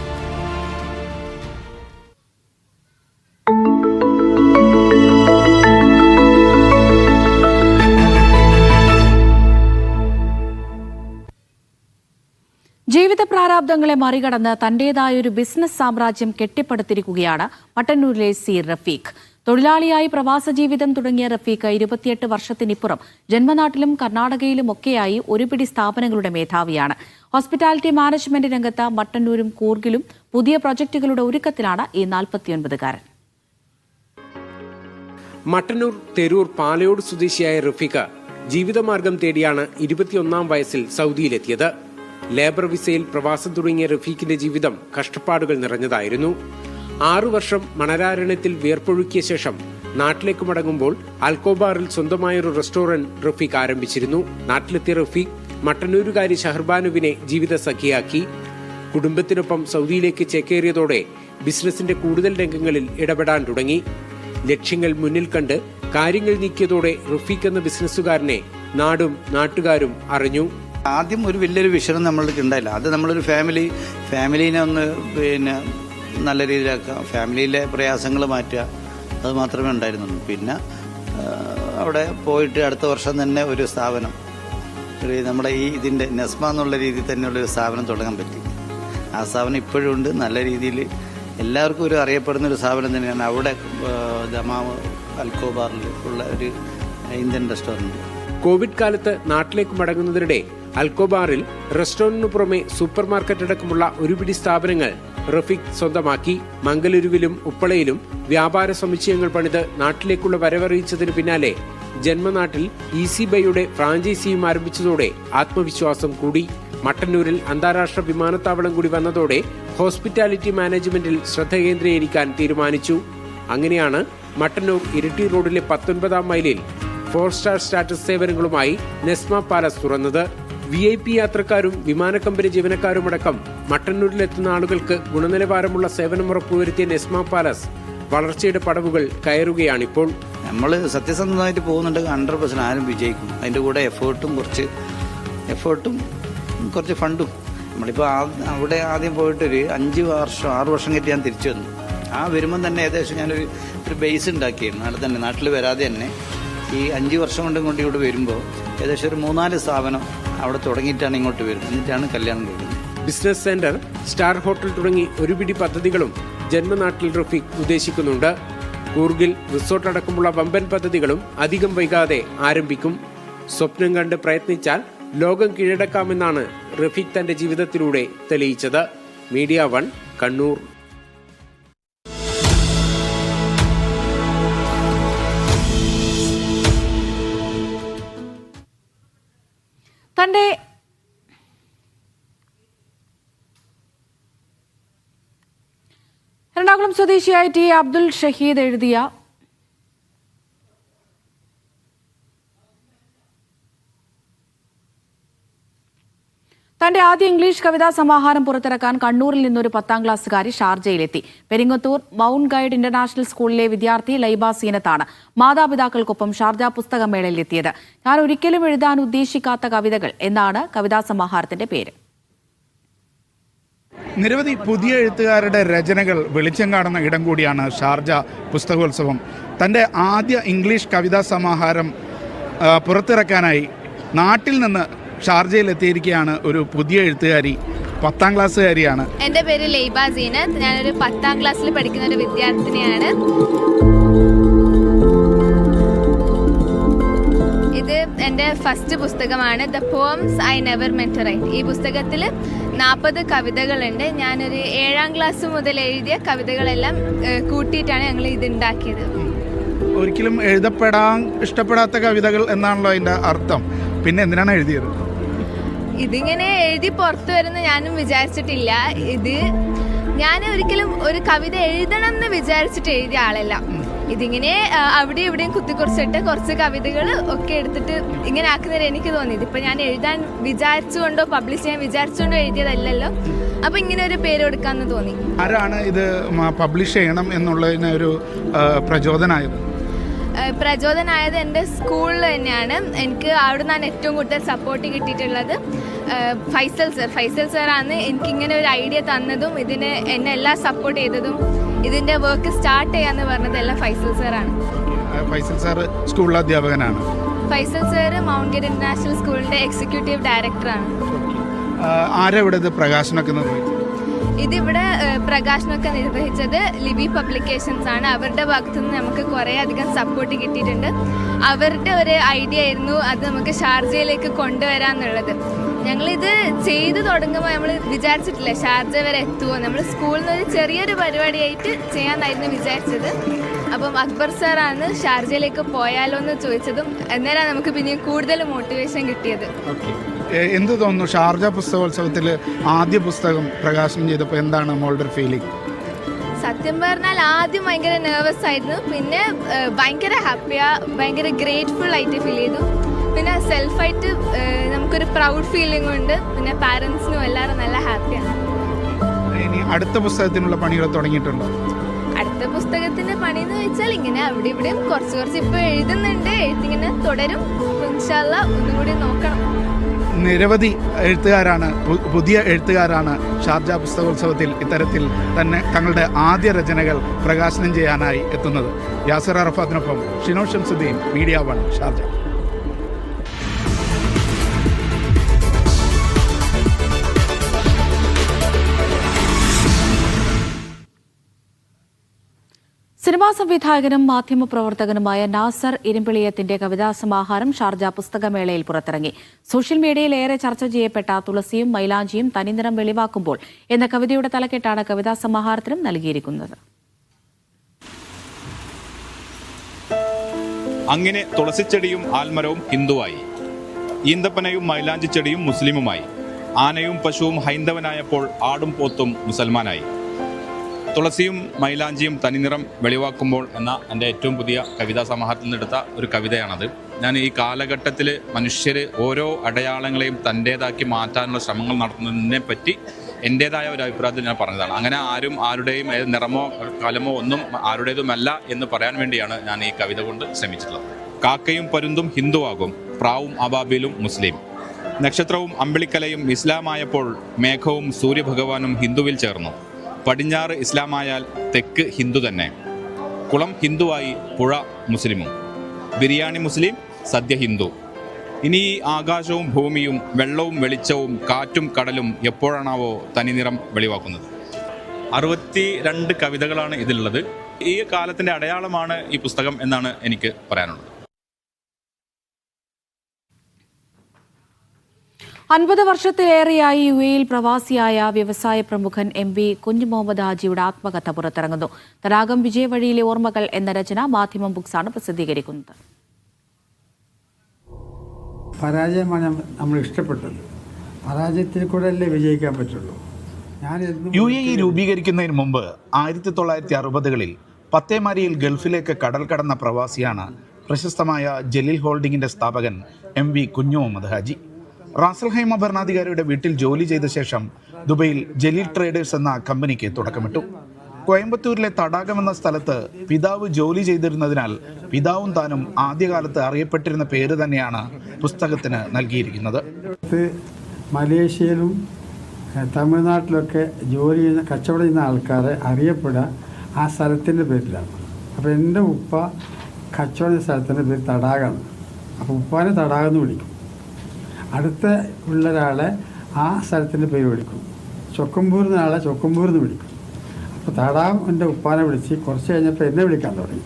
ജീവിത പ്രാരാബ്ദങ്ങളെ മറികടന്ന് തന്റേതായൊരു ബിസിനസ് സാമ്രാജ്യം കെട്ടിപ്പടുത്തിരിക്കുകയാണ് മട്ടന്നൂരിലെ സി റഫീഖ്. തൊഴിലാളിയായി പ്രവാസ ജീവിതം തുടങ്ങിയ റഫീഖ് 28 വർഷത്തിനിപ്പുറം ജന്മനാട്ടിലും കർണാടകയിലുമൊക്കെയായി ഒരുപിടി സ്ഥാപനങ്ങളുടെ മേധാവിയാണ്. ഹോസ്പിറ്റാലിറ്റി മാനേജ്മെന്റ് രംഗത്ത് മട്ടന്നൂരും കൂർഗിലും പുതിയ പ്രൊജക്ടുകളുടെ ഒരുക്കത്തിലാണ് ഈ 49-കാരൻ. മട്ടന്നൂർ തെരൂർ പാലയോട് സ്വദേശിയായ റഫീഖ് ജീവിതമാർഗം തേടിയാണ് 21-ാം വയസ്സിൽ സൗദിയിലെത്തിയത്. ലേബർ വിസയിൽ പ്രവാസം തുടങ്ങിയ റഫീഖിന്റെ ജീവിതം കഷ്ടപ്പാടുകൾ നിറഞ്ഞതായിരുന്നു. 6 വർഷം മണരാരണ്യത്തിൽ വിയർപ്പൊഴുക്കിയ ശേഷം നാട്ടിലേക്ക് മടങ്ങുമ്പോൾ അൽക്കോബാറിൽ സ്വന്തമായൊരു റെസ്റ്റോറന്റ് റഫീഖ് ആരംഭിച്ചിരുന്നു. നാട്ടിലെത്തിയ റഫീഖ് മട്ടന്നൂരുകാരി ഷഹർബാനുവിനെ ജീവിത സഖിയാക്കി. കുടുംബത്തിനൊപ്പം സൗദിയിലേക്ക് ചേക്കേറിയതോടെ ബിസിനസിന്റെ കൂടുതൽ രംഗങ്ങളിൽ ഇടപെടാൻ തുടങ്ങി. ലക്ഷ്യങ്ങൾ മുന്നിൽ കണ്ട് കാര്യങ്ങൾ നീക്കിയതോടെ റഫീഖ് എന്ന ബിസിനസ്സുകാരനെ നാടും നാട്ടുകാരും അറിഞ്ഞു. ആദ്യം ഒരു വലിയൊരു വിഷയം നമ്മൾക്ക് ഉണ്ടായില്ല. അത് നമ്മളൊരു ഫാമിലീനെ ഒന്ന് നല്ല രീതിയിലാക്കുക, ഫാമിലിയിലെ പ്രയാസങ്ങൾ മാറ്റുക, അത് മാത്രമേ ഉണ്ടായിരുന്നുള്ളൂ. പിന്നെ അവിടെ പോയിട്ട് അടുത്ത വർഷം തന്നെ ഒരു സ്ഥാപനം, നമ്മുടെ ഇതിൻ്റെ നെസ്മ എന്നുള്ള രീതിയിൽ തന്നെയുള്ളൊരു സ്ഥാപനം തുടങ്ങാൻ പറ്റി. ആ സ്ഥാപനം ഇപ്പോഴും ഉണ്ട്. നല്ല രീതിയിൽ എല്ലാവർക്കും ഒരു അറിയപ്പെടുന്ന ഒരു സ്ഥാപനം തന്നെയാണ്. അവിടെ ദമാമ് അൽക്കോബാറിൽ ഉള്ള ഒരു ഇന്ത്യൻ റെസ്റ്റോറൻറ്റ്. കോവിഡ് കാലത്ത് നാട്ടിലേക്ക് മടങ്ങുന്നതിനിടെ അൽക്കോബാറിൽ റെസ്റ്റോറന്റിനു പുറമെ സൂപ്പർ മാർക്കറ്റ് അടക്കമുള്ള ഒരുപിടി സ്ഥാപനങ്ങൾ റഫീഖ് സ്വന്തമാക്കി. മംഗലൂരുവിലും ഉപ്പളയിലും വ്യാപാര സമുച്ചയങ്ങൾ പണിത് നാട്ടിലേക്കുള്ള വരവറിയിച്ചതിന് പിന്നാലെ ജന്മനാട്ടിൽ ഈസി ബൈയുടെ ഫ്രാഞ്ചൈസിയും ആരംഭിച്ചതോടെ ആത്മവിശ്വാസം കൂടി. മട്ടന്നൂരിൽ അന്താരാഷ്ട്ര വിമാനത്താവളം കൂടി വന്നതോടെ ഹോസ്പിറ്റാലിറ്റി മാനേജ്മെന്റിൽ ശ്രദ്ധ കേന്ദ്രീകരിക്കാൻ തീരുമാനിച്ചു. അങ്ങനെയാണ് മട്ടന്നൂർ ഇരിട്ടി റോഡിലെ 19-ാം മൈലിൽ 4-സ്റ്റാർ സ്റ്റാറ്റസ് സേവനങ്ങളുമായി നെസ്മ പാലസ് തുറന്നത്. VIP യാത്രക്കാരും വിമാന കമ്പനി ജീവനക്കാരുമടക്കം മട്ടന്നൂരിലെത്തുന്ന ആളുകൾക്ക് ഗുണനിലവാരമുള്ള സേവനം ഉറപ്പുവരുത്തിയ നെസ്മ പാലസ് വളർച്ചയുടെ പടവുകൾ കയറുകയാണിപ്പോൾ. നമ്മൾ സത്യസന്ധമായിട്ട് പോകുന്നുണ്ട്. 100% ആരും വിജയിക്കും. അതിൻ്റെ കൂടെ എഫേർട്ടും കുറച്ച് ഫണ്ടും. നമ്മളിപ്പോൾ അവിടെ ആദ്യം പോയിട്ടൊരു 6 വർഷം കഴിഞ്ഞ് ഞാൻ തിരിച്ചു വന്നു. ആ വരുമ്പം തന്നെ ഏകദേശം ഞാനൊരു ബേസ് ഉണ്ടാക്കിയിരുന്നു. അവിടെ തന്നെ നാട്ടിൽ വരാതെ തന്നെ ഈ 5 വർഷം കൊണ്ട് ഇവിടെ വരുമ്പോൾ ഏകദേശം ഒരു 3-4 സ്ഥാപനം അവിടെ തുടങ്ങിയിട്ടാണ് ഇങ്ങോട്ട് വരുന്നത്. എന്നിട്ടാണ് കല്യാണം കഴിക്കുന്നത്. ബിസിനസ് സെന്റർ, സ്റ്റാർ ഹോട്ടൽ തുടങ്ങി ഒരുപിടി പദ്ധതികളും ജന്മനാട്ടിൽ റഫീഖ് ഉദ്ദേശിക്കുന്നുണ്ട്. കൂർഗിൽ റിസോർട്ട് അടക്കമുള്ള വമ്പൻ പദ്ധതികളും അധികം വൈകാതെ ആരംഭിക്കും. സ്വപ്നം കണ്ട് പ്രയത്നിച്ചാൽ ലോകം കീഴടക്കാമെന്നാണ് റഫീഖ് തന്റെ ജീവിതത്തിലൂടെ തെളിയിച്ചത്. മീഡിയ 1 കണ്ണൂർ. തന്റെ എറണാകുളം സ്വദേശിയായ ടി അബ്ദുൽ ഷഹീദ് എഴുതിയ തന്റെ ആദ്യ ഇംഗ്ലീഷ് കവിതാ സമാഹാരം പുറത്തിറക്കാൻ കണ്ണൂരിൽ നിന്നൊരു 10ാം ക്ലാസ്സുകാരി ഷാർജയിലെത്തി. പെരിങ്ങത്തൂർ മൗണ്ട് ഗൈഡ് ഇന്റർനാഷണൽ സ്കൂളിലെ വിദ്യാർത്ഥി ലൈബ സീനത്താണ് മാതാപിതാക്കൾക്കൊപ്പം ഷാർജ പുസ്തകമേളയിലെത്തിയത്. ഞാൻ ഒരിക്കലും എഴുതാൻ ഉദ്ദേശിക്കാത്ത കവിതകൾ എന്നാണ് കവിതാ സമാഹാരത്തിന്റെ പേര്. നിരവധി പുതിയ എഴുത്തുകാരുടെ രചനകൾ വെളിച്ചം കാണുന്ന ഇടം കൂടിയാണ് ഷാർജ പുസ്തകോത്സവം. തൻ്റെ ആദ്യ ഇംഗ്ലീഷ് കവിതാ സമാഹാരം പുറത്തിറക്കാനായി നാട്ടിൽ നിന്ന് ഷാർജയിലെത്തിയിരിക്കുകയാണ് ഒരു പുതിയ എഴുത്തുകാരി. 10ാം ക്ലാസ്സുകാരിയാണ്. എൻ്റെ പേര് ലൈബ സീനത്ത്. ഞാനൊരു 10ാം ക്ലാസ്സിൽ പഠിക്കുന്ന ഒരു വിദ്യാർത്ഥിനിയാണ്. ഇത് എൻ്റെ ഫസ്റ്റ് പുസ്തകമാണ്, the poems I never meant to write. ഈ പുസ്തകത്തിൽ 40 കവിതകളുണ്ട്. ഞാനൊരു 7ാം ക്ലാസ് മുതൽ എഴുതിയ കവിതകളെല്ലാം കൂട്ടിയിട്ടാണ് ഞങ്ങൾ ഇത് ഉണ്ടാക്കിയത്. ഒരിക്കലും എഴുതപ്പെടാൻ ഇഷ്ടപ്പെടാത്ത കവിതകൾ എന്നാണല്ലോ അതിൻ്റെ അർത്ഥം. പിന്നെ എന്തിനാണ് എഴുതിയത്? ഇതിങ്ങനെ എഴുതി പുറത്തു വരുന്ന ഞാനും വിചാരിച്ചിട്ടില്ല. ഇത് ഞാൻ ഒരിക്കലും ഒരു കവിത എഴുതണം എന്ന് വിചാരിച്ചിട്ട് എഴുതിയ ആളല്ല. ഇതിങ്ങനെ അവിടെ ഇവിടെയും കുത്തിക്കുറിച്ചിട്ട് കുറച്ച് കവിതകൾ ഒക്കെ എടുത്തിട്ട് ഇങ്ങനെ ആക്കുന്നവരെ എനിക്ക് തോന്നിയത്. ഇപ്പം ഞാൻ എഴുതാൻ വിചാരിച്ചുകൊണ്ടോ പബ്ലിഷ് ചെയ്യാൻ വിചാരിച്ചുകൊണ്ടോ എഴുതിയതല്ലല്ലോ. അപ്പം ഇങ്ങനെ ഒരു പേര് കൊടുക്കാമെന്ന് തോന്നി. ആരാണ് ഇത് പബ്ലിഷ് ചെയ്യണം എന്നുള്ളതിന് ഒരു പ്രചോദനമായത്? പ്രചോദനമായത് എൻ്റെ സ്കൂളിൽ തന്നെയാണ്. എനിക്ക് അവിടെ നിന്നാണ് ഏറ്റവും കൂടുതൽ സപ്പോർട്ട് കിട്ടിയിട്ടുള്ളത്. ഫൈസൽ സാറാണ് എനിക്കിങ്ങനെ ഒരു ഐഡിയ തന്നതും ഇതിന് എന്നെ എല്ലാം സപ്പോർട്ട് ചെയ്തതും ഇതിൻ്റെ വർക്ക് സ്റ്റാർട്ട് ചെയ്യാന്ന് പറഞ്ഞത് എല്ലാം ഫൈസൽ സാറാണ്. ഫൈസൽ സാർ സ്കൂളിലെ അധ്യാപകനാണ്. Faisal sir mount guide international സ്കൂളിൻ്റെ എക്സിക്യൂട്ടീവ് ഡയറക്ടറാണ്. ആരെവിടെ ഇത് പ്രകാശനമൊക്കെ നിർവഹിച്ചത്? ഇതിവിടെ പ്രകാശനമൊക്കെ നിർവഹിച്ചത് ലിബി പബ്ലിക്കേഷൻസ് ആണ്. അവരുടെ ഭാഗത്തു നിന്ന് നമുക്ക് കുറേ അധികം സപ്പോർട്ട് കിട്ടിയിട്ടുണ്ട്. അവരുടെ ഒരു ഐഡിയ ആയിരുന്നു അത് നമുക്ക് ഷാർജയിലേക്ക് കൊണ്ടുവരാമെന്നുള്ളത്. ഞങ്ങളിത് ചെയ്തു തുടങ്ങുമ്പോൾ നമ്മൾ വിചാരിച്ചിട്ടില്ല ഷാർജ വരെ എത്തുമോ. നമ്മൾ സ്കൂളിൽ നിന്ന് ഒരു ചെറിയൊരു പരിപാടിയായിട്ട് ചെയ്യാമെന്നായിരുന്നു വിചാരിച്ചത്. അപ്പം അക്ബർ സാറാണ് ഷാർജയിലേക്ക് പോയാലോ എന്ന് ചോദിച്ചതും അന്നേരം നമുക്ക് പിന്നെയും കൂടുതൽ മോട്ടിവേഷൻ കിട്ടിയത്. എന്ത് തോന്നുന്നു ഷാർജ പുസ്തകോത്സവത്തിൽ ആദ്യ പുസ്തകം പ്രകാശനം ചെയ്തപ്പോൾ എന്താണ് മോളുടെ ഫീലിംഗ്? സത്യം പറഞ്ഞാൽ ആദ്യം ഭയങ്കര നെർവസ് ആയിരുന്നു. പിന്നെ ഭയങ്കര ഹാപ്പിയാ, ഭയങ്കര ഗ്രേറ്റ്ഫുൾ ആയിട്ട് ഫീൽ ചെയ്തു. പിന്നെ സെൽഫായിട്ട് നമുക്കൊരു പ്രൗഡ് ഫീലിംഗ് ഉണ്ട്. പിന്നെ പാരൻസിനും എല്ലാവരും നല്ല ഹാപ്പിയാണ്. ഇനി അടുത്ത പുസ്തകത്തിനുള്ള പണികൾ തുടങ്ങിയിട്ടുണ്ടോ? അടുത്ത പുസ്തകത്തിന്റെ പണി എന്ന് വെച്ചാൽ ഇങ്ങനെ അവിടെ ഇവിടെയും കുറച്ച് ഇപ്പോൾ എഴുതുന്നുണ്ട്. എഴുത്തിങ്ങനെ തുടരും. ഇൻഷാ അല്ലാഹ് ഒന്നുകൂടി നോക്കണം. നിരവധി എഴുത്തുകാരാണ്, പുതിയ എഴുത്തുകാരാണ് ഷാർജ പുസ്തകോത്സവത്തിൽ ഇത്തരത്തിൽ തന്നെ തങ്ങളുടെ ആദ്യ രചനകൾ പ്രകാശനം ചെയ്യാനായി എത്തുന്നത്. യാസിർ അറഫാത്തിനൊപ്പം Shino Shamsuddin, media 1 Sharjah. Cinema സംവിധായകനും മാധ്യമപ്രവർത്തകനുമായ നാസർ ഇരുമ്പിളിയത്തിന്റെ കവിതാ സമാഹാരം ഷാർജ പുസ്തകമേളയിൽ പുറത്തിറങ്ങി. സോഷ്യൽ മീഡിയയിൽ ഏറെ ചർച്ച ചെയ്യപ്പെട്ട തുളസിയും മൈലാഞ്ചിയും തനിനിറം വെളിവാക്കുമ്പോൾ എന്ന കവിതയുടെ തലക്കെട്ടാണ് കവിതാ സമാഹാരത്തിനും നൽകിയിരിക്കുന്നത്. അങ്ങനെ തുളസിച്ചെടിയും ആൽമരവും ഹിന്ദുവായി, ഈന്തപ്പനയും മൈലാഞ്ചിച്ചെടിയും മുസ്ലിമുമായി, ആനയും പശുവും ഹൈന്ദവനായപ്പോൾ ആടും പോത്തും മുസൽമാനായി. തുളസിയും മൈലാഞ്ചിയും തനിനിറം വെളിവാക്കുമ്പോൾ എന്ന എൻ്റെ ഏറ്റവും പുതിയ കവിതാ സമാഹാരത്തിൽ നിന്നെടുത്ത ഒരു കവിതയാണത്. ഞാൻ ഈ കാലഘട്ടത്തിൽ മനുഷ്യർ ഓരോ അടയാളങ്ങളെയും തൻ്റേതാക്കി മാറ്റാനുള്ള ശ്രമങ്ങൾ നടത്തുന്നതിനെ പറ്റി എൻ്റേതായ ഒരു അഭിപ്രായത്തിൽ ഞാൻ പറഞ്ഞതാണ്. അങ്ങനെ ആരും ആരുടെയും ഏത് നിറമോ കാലമോ ഒന്നും ആരുടേതുമല്ല എന്ന് പറയാൻ വേണ്ടിയാണ് ഞാൻ ഈ കവിത കൊണ്ട് ശ്രമിച്ചിട്ടുള്ളത്. കാക്കയും പരുന്തും ഹിന്ദുവാകും, പ്രാവും അബാബിലും മുസ്ലിം. നക്ഷത്രവും അമ്പിളിക്കലയും ഇസ്ലാമായപ്പോൾ മേഘവും സൂര്യഭഗവാനും ഹിന്ദുവിൽ ചേർന്നു. പടിഞ്ഞാറ് ഇസ്ലാമായാൽ തെക്ക് ഹിന്ദു തന്നെ. കുളം ഹിന്ദുവായി, പുഴ മുസ്ലിമും. ബിരിയാണി മുസ്ലിം, സദ്യ ഹിന്ദു. ഇനി ഈ ആകാശവും ഭൂമിയും വെള്ളവും വെളിച്ചവും കാറ്റും കടലും എപ്പോഴാണാവോ തനിനിറം വെളിവാക്കുന്നത്. 62 കവിതകളാണ് ഇതിലുള്ളത്. ഈ കാലത്തിൻ്റെ അടയാളമാണ് ഈ പുസ്തകം എന്നാണ് എനിക്ക് പറയാനുള്ളത്. 50 വർഷത്തിലേറെയായി UAE-യിൽ പ്രവാസിയായ വ്യവസായ പ്രമുഖൻ MV കുഞ്ഞു മുഹമ്മദ് ഹാജിയുടെ ആത്മകഥ പുറത്തിറങ്ങുന്നു. തടാകം വിജയവഴിയിലെ ഓർമ്മകൾ എന്ന രചന മാധ്യമം ബുക്സാണ് പ്രസിദ്ധീകരിക്കുന്നത്. പരാജയമാണ് നമ്മൾ ഇഷ്ടപ്പെട്ടത്. പരാജയത്തിൽ കൂടെ അല്ലേ വിജയിക്കാൻ പറ്റുള്ളൂ. UAE രൂപീകരിക്കുന്നതിന് മുമ്പ് 1960കളിൽ പത്തേമാരിയിൽ ഗൾഫിലേക്ക് കടൽ കടന്ന പ്രവാസിയാണ് പ്രശസ്തമായ ജലീൽ ഹോൾഡിംഗിന്റെ സ്ഥാപകൻ MV കുഞ്ഞു മുഹമ്മദ് ഹാജി. റാസൽഹൈമ ഭരണാധികാരിയുടെ വീട്ടിൽ ജോലി ചെയ്ത ശേഷം ദുബൈയിൽ ജലീൽ ട്രേഡേഴ്സ് എന്ന കമ്പനിക്ക് തുടക്കമിട്ടു. കോയമ്പത്തൂരിലെ തടാകം എന്ന സ്ഥലത്ത് പിതാവ് ജോലി ചെയ്തിരുന്നതിനാൽ പിതാവും താനും ആദ്യകാലത്ത് അറിയപ്പെട്ടിരുന്ന പേര് തന്നെയാണ് പുസ്തകത്തിന് നൽകിയിരിക്കുന്നത്. മലേഷ്യയിലും തമിഴ്നാട്ടിലൊക്കെ ജോലി ചെയ്യുന്ന കച്ചവടം ചെയ്യുന്ന ആൾക്കാരെ അറിയപ്പെടുക ആ സ്ഥലത്തിൻ്റെ പേരിലാണ്. അപ്പോൾ എൻ്റെ ഉപ്പ കച്ചവട സ്ഥലത്തിൻ്റെ പേര് തടാകമാണ്. അപ്പോൾ ഉപ്പാനെ തടാകം എന്ന് വിളിക്കും. അടുത്ത ഉള്ള ഒരാളെ ആ സ്ഥലത്തിൻ്റെ പേര് വിളിക്കും. ചൊക്കമ്പൂർ ആളെ ചൊക്കമ്പൂർ എന്ന് വിളിക്കും. അപ്പോൾ തടാകം എൻ്റെ ഉപ്പാനെ വിളിച്ച് കുറച്ച് കഴിഞ്ഞപ്പോൾ എന്നെ വിളിക്കാൻ തുടങ്ങി.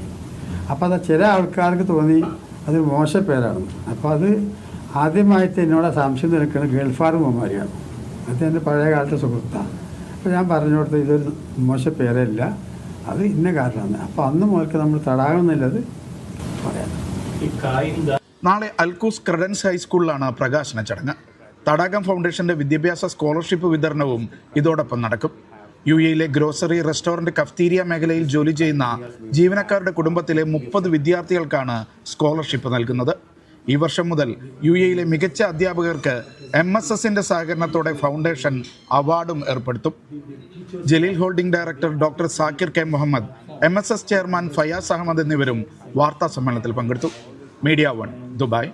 അപ്പോൾ അത് ചില ആൾക്കാർക്ക് തോന്നി അതൊരു മോശ പേരാണെന്ന്. അപ്പോൾ അത് ആദ്യമായിട്ട് എന്നോട് സംശയം നിൽക്കുന്നത് ഗൾഫാർ മുഹമ്മദിയാണ്. അത് എൻ്റെ പഴയ കാലത്തെ സുഹൃത്താണ്. അപ്പോൾ ഞാൻ പറഞ്ഞു കൊടുത്തത് ഇതൊരു മോശ പേരല്ല, അത് ഇന്ന കാരണമാണ്. അപ്പോൾ അന്ന് മുതൽക്ക് നമ്മൾ തടാകം എന്നുള്ളത് പറയാം. നാളെ അൽക്കൂസ് ക്രെഡൻസ് ഹൈസ്കൂളിലാണ് പ്രകാശന ചടങ്ങ്. തടാകം ഫൗണ്ടേഷന്റെ വിദ്യാഭ്യാസ സ്കോളർഷിപ്പ് വിതരണവും ഇതോടൊപ്പം നടക്കും. UAE-യിലെ ഗ്രോസറി, റെസ്റ്റോറന്റ്, കഫ്തീരിയ മേഖലയിൽ ജോലി ചെയ്യുന്ന ജീവനക്കാരുടെ കുടുംബത്തിലെ 30 വിദ്യാർത്ഥികൾക്കാണ് സ്കോളർഷിപ്പ് നൽകുന്നത്. ഈ വർഷം മുതൽ UAE-യിലെ മികച്ച അധ്യാപകർക്ക് MSSന്റെ സഹകരണത്തോടെ ഫൗണ്ടേഷൻ അവാർഡും ഏർപ്പെടുത്തും. Jaleel holding director doctor Zakir K. Muhammad, MSS chairman Fayaz Ahmed എന്നിവരും വാർത്താ സമ്മേളനത്തിൽ പങ്കെടുത്തു. Media 1 Dubai.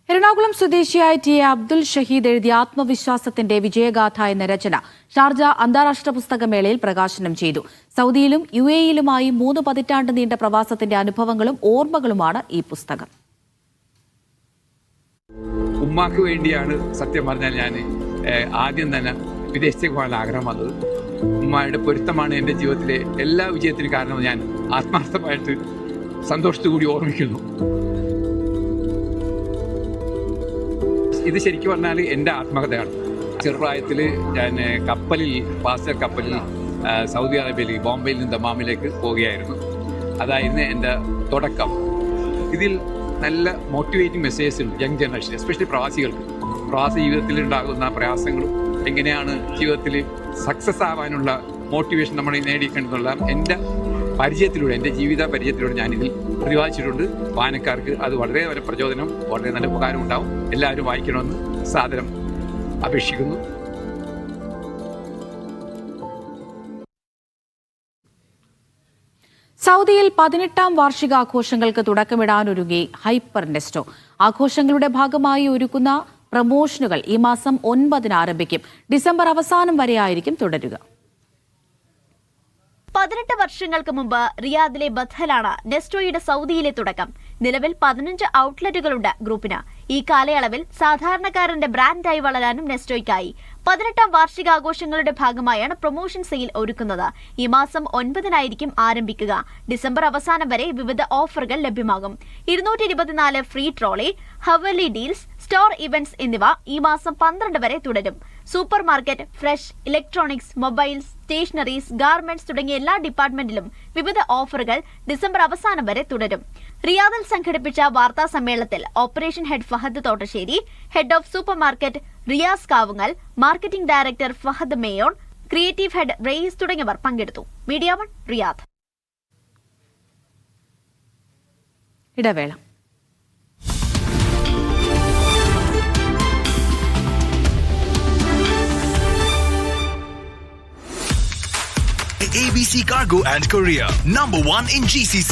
എറണാകുളം സ്വദേശിയായ ടി. അബ്ദുൽ ഷഹീദ് എഴുതിയ ആത്മവിശ്വാസത്തിന്റെ വിജയഗാഥ എന്ന രചന ഷാർജ അന്താരാഷ്ട്ര പുസ്തകമേളയിൽ പ്രകാശനം ചെയ്തു. സൗദിയിലും UAE-യിലുമായി 3 പതിറ്റാണ്ട് നീണ്ട പ്രവാസത്തിന്റെ അനുഭവങ്ങളും ഓർമ്മകളുമാണ് ഈ പുസ്തകം. ഉമ്മാക്ക് വേണ്ടിയാണ് സത്യം പറഞ്ഞാൽ ഞാൻ ആദ്യം തന്നെ വിദേശത്തേക്ക് പോകാൻ ആഗ്രഹം വന്നത്. ഉമ്മയുടെ പൊരുത്തമാണ് എൻ്റെ ജീവിതത്തിലെ എല്ലാ വിജയത്തിനും കാരണം. ഞാൻ ആത്മാർത്ഥമായിട്ട് സന്തോഷത്തോടുകൂടി ഓർമ്മിക്കുന്നു. ഇത് ശരിക്കും പറഞ്ഞാൽ എൻ്റെ ആത്മകഥയാണ്. ചെറുപ്രായത്തിൽ ഞാൻ പാസഞ്ചർ കപ്പലിൽ സൗദി അറേബ്യയിൽ ബോംബെയിൽ നിന്ന് ദമാമിലേക്ക് പോവുകയായിരുന്നു. അതായിരുന്നു എൻ്റെ തുടക്കം. ഇതിൽ നല്ല മോട്ടിവേറ്റിംഗ് മെസ്സേജസ് ഉണ്ട് യങ് ജനറേഷൻ, എസ്പെഷ്യലി പ്രവാസികൾക്ക്. പ്രവാസി ജീവിതത്തിൽ ഉണ്ടാകുന്ന പ്രയാസങ്ങളും എങ്ങനെയാണ് ജീവിതത്തിൽ സക്സസ് ആവാനുള്ള മോട്ടിവേഷൻ നമ്മൾ നേടിയെടുക്കേണ്ടതുള്ള എൻ്റെ പരിചയത്തിലൂടെ, എൻ്റെ ജീവിത പരിചയത്തിലൂടെ ഞാനിതിൽ പ്രതിപാദിച്ചിട്ടുണ്ട്. വായനക്കാർക്ക് അത് വളരെ നല്ല പ്രചോദനം, വളരെ നല്ല ഉപകാരം ഉണ്ടാവും. എല്ലാവരും വായിക്കണമെന്ന് സാദരം അപേക്ഷിക്കുന്നു. സൗദിയിൽ 18ാം വാർഷികാഘോഷങ്ങൾക്ക് തുടക്കമിടാനൊരുങ്ങി ഹൈപ്പർ നെസ്റ്റോ. ആഘോഷങ്ങളുടെ ഭാഗമായി ഒരുക്കുന്ന പ്രമോഷനുകൾ ഈ മാസം 9 ആരംഭിക്കും. ഡിസംബർ അവസാനം വരെയായിരിക്കും തുടരുക. 18 വർഷങ്ങൾക്ക് മുമ്പ് റിയാദിലെ ബഥലാണ് നെസ്റ്റോയുടെ സൗദിയിലെ തുടക്കം. നിലവിൽ 15 ഔട്ട്ലെറ്റുകളുണ്ട് ഗ്രൂപ്പിന്. ഈ കാലയളവിൽ സാധാരണക്കാരന്റെ ബ്രാൻഡായി വളരാനും നെസ്റ്റോയ്ക്കായി 18ാം വാർഷികാഘോഷങ്ങളുടെ ഭാഗമായാണ് പ്രൊമോഷൻ സെയിൽ ഒരുക്കുന്നത്. ഈ മാസം 9 ആരംഭിക്കുക. ഡിസംബർ അവസാനം വരെ വിവിധ ഓഫറുകൾ ലഭ്യമാകും. 224 free trolley, Hawally deals, store events എന്നിവ ഈ മാസം 12 വരെ തുടരും. Super market, fresh, electronics, mobiles, stationeries, garments തുടങ്ങിയ എല്ലാ ഡിപ്പാർട്ട്മെന്റിലും വിവിധ ഓഫറുകൾ ഡിസംബർ അവസാനം വരെ തുടരും. റിയാദിൽ സംഘടിപ്പിച്ച വാർത്താ സമ്മേളനത്തിൽ operation head Fahad Thottassery, head of super market Riyas Kavungal, marketing director Fahad Mayon, creative head Rayees തുടങ്ങിയവർ പങ്കെടുത്തു. Media 1 Riyadh. ഇടവേള. ABC Cargo and Courier, #1 in GCC.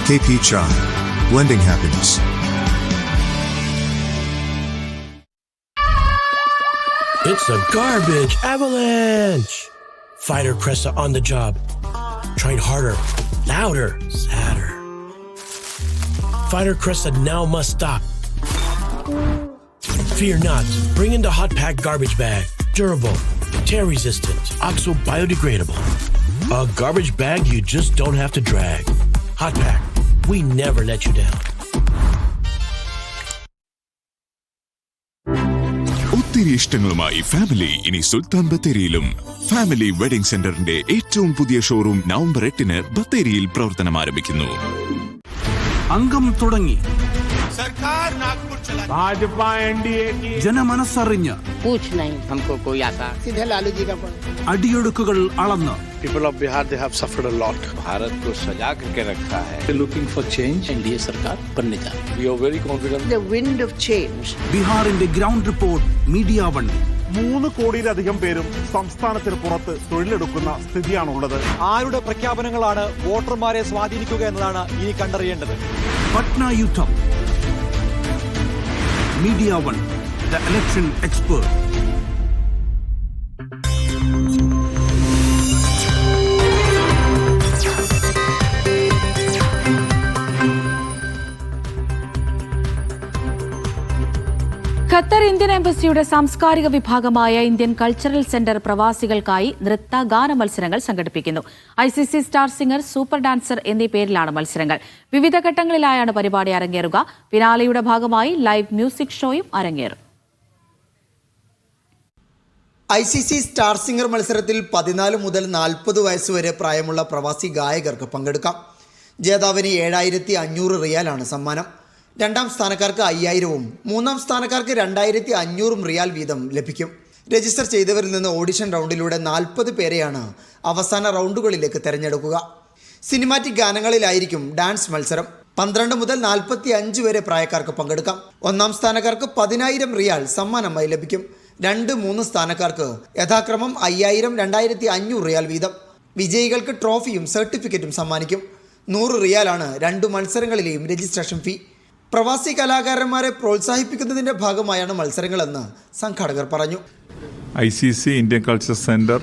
KP Chai, blending happiness. It's a garbage avalanche. Fighter Cressa on the job. Trying harder, louder, sadder. Fighter Cressa now must stop. Fear not. Bring in the hot pack garbage bag. Durable, tear resistant, OXO biodegradable. A garbage bag you just don't have to drag. Hot Pack, we never let you down. ഒത്തിരി ഇഷ്ടങ്ങളുമായി family ഇനി സുൽത്താൻ ബത്തേരിയിലും. Family wedding സെന്ററിന്റെ ഏറ്റവും പുതിയ showroom November 8-ന് ബത്തേരിയിൽ പ്രവർത്തനം ആരംഭിക്കുന്നു. അംഗം തുടങ്ങി ജനമനസ്സറിഞ്ഞ് അടിയൊഴുക്കുകൾ അളന്ന് People of Bihar, they have suffered a lot. Bharat को सजा करके रखा है. Looking for change. NDA सरकार बनने जा रही है. We are very confident. The wind of change. ബീഹാറിന്റെ ഗ്രൗണ്ട് റിപ്പോർട്ട് മീഡിയ വൺ. 3 കോടിയിലധികം പേരും സംസ്ഥാനത്തിന് പുറത്ത് തൊഴിലെടുക്കുന്ന സ്ഥിതിയാണുള്ളത്. ആരുടെ പ്രഖ്യാപനങ്ങളാണ് വോട്ടർമാരെ സ്വാധീനിക്കുക എന്നതാണ് ഇനി കണ്ടറിയേണ്ടത്. പട്ന യുദ്ധം. Media one, the election expert. Qatar Indian എംബസിയുടെ സാംസ്കാരിക വിഭാഗമായ ഇന്ത്യൻ കൾച്ചറൽ സെന്റർ പ്രവാസികൾക്കായി നൃത്ത ഗാന മത്സരങ്ങൾ സംഘടിപ്പിക്കുന്നു. ICC star singer, super dancer എന്നീ പേരിലാണ് മത്സരങ്ങൾ. വിവിധ ഘട്ടങ്ങളിലായാണ് പരിപാടി അരങ്ങേറുക. ഫിനാലെയുടെ ഭാഗമായി ലൈവ് മ്യൂസിക് ഷോയും അരങ്ങേറും. ICC സ്റ്റാർ സിംഗർ മത്സരത്തിൽ 14 മുതൽ 40 വയസ്സുവരെ പ്രായമുള്ള പ്രവാസി ഗായകർക്ക് പങ്കെടുക്കാം. ജേതാവിന് 7500 റിയാലാണ് സമ്മാനം. രണ്ടാം സ്ഥാനക്കാർക്ക് 5000-ഉം മൂന്നാം സ്ഥാനക്കാർക്ക് 2500 റിയാൽ വീതം ലഭിക്കും. രജിസ്റ്റർ ചെയ്തവരിൽ നിന്ന് ഓഡിഷൻ റൗണ്ടിലൂടെ 40 പേരെയാണ് അവസാന റൗണ്ടുകളിലേക്ക് തിരഞ്ഞെടുക്കുക. സിനിമാറ്റിക് ഗാനങ്ങളിലായിരിക്കും ഡാൻസ് മത്സരം. 12 മുതൽ 45 വരെ പ്രായക്കാർക്ക് പങ്കെടുക്കാം. ഒന്നാം സ്ഥാനക്കാർക്ക് 10000 റിയാൽ സമ്മാനമായി ലഭിക്കും. 2-3 സ്ഥാനക്കാർക്ക് യഥാക്രമം 5000, 2500 റിയാൽ വീതം. വിജയികൾക്ക് ട്രോഫിയും സർട്ടിഫിക്കറ്റും സമ്മാനിക്കും. 100 റിയാലാണ് 2 മത്സരങ്ങളിലെയും രജിസ്ട്രേഷൻ ഫീ. പ്രവാസി കലാകാരന്മാരെ പ്രോത്സാഹിപ്പിക്കുന്നതിൻ്റെ ഭാഗമായാണ് മത്സരങ്ങളെന്ന് സംഘാടകർ പറഞ്ഞു. ICC ഇന്ത്യൻ കൾച്ചർ സെൻറ്റർ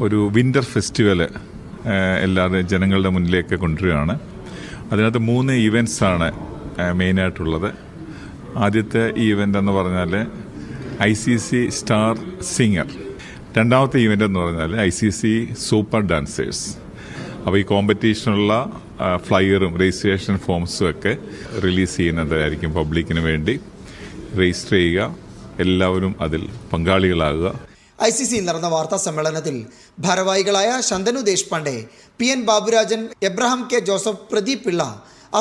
ഒരു വിൻ്റർ ഫെസ്റ്റിവൽ എല്ലാ ജനങ്ങളുടെ മുന്നിലേക്ക് കൊണ്ടുവരികയാണ്. അതിനകത്ത് 3 ഈവൻറ്റ്സാണ് മെയിനായിട്ടുള്ളത്. ആദ്യത്തെ ഈവൻ്റ് എന്ന് പറഞ്ഞാൽ ICC സ്റ്റാർ സിംഗർ. രണ്ടാമത്തെ ഈവൻ്റ് എന്ന് പറഞ്ഞാൽ ICC സൂപ്പർ ഡാൻസേഴ്സ്. അപ്പോൾ ഈ കോമ്പറ്റീഷനുള്ള ഫ്ലയറും രജിസ്ട്രേഷൻ ഫോംസും ഒക്കെ റിലീസ് ചെയ്യുന്നതായിരിക്കും പബ്ലിക്കിന് വേണ്ടി. രജിസ്റ്റർ ചെയ്യുക, എല്ലാവരും അതിൽ പങ്കാളികളാകുക. ICC നടന്ന വാർത്താ സമ്മേളനത്തിൽ ഭാരവാഹികളായ Shantanu Deshpande, PN Baburajan, Abraham K Joseph, Pradeep Pillai,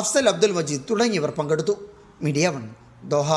Afsal Abdul Majeed തുടങ്ങിയവർ പങ്കെടുത്തു. Media One, Doha.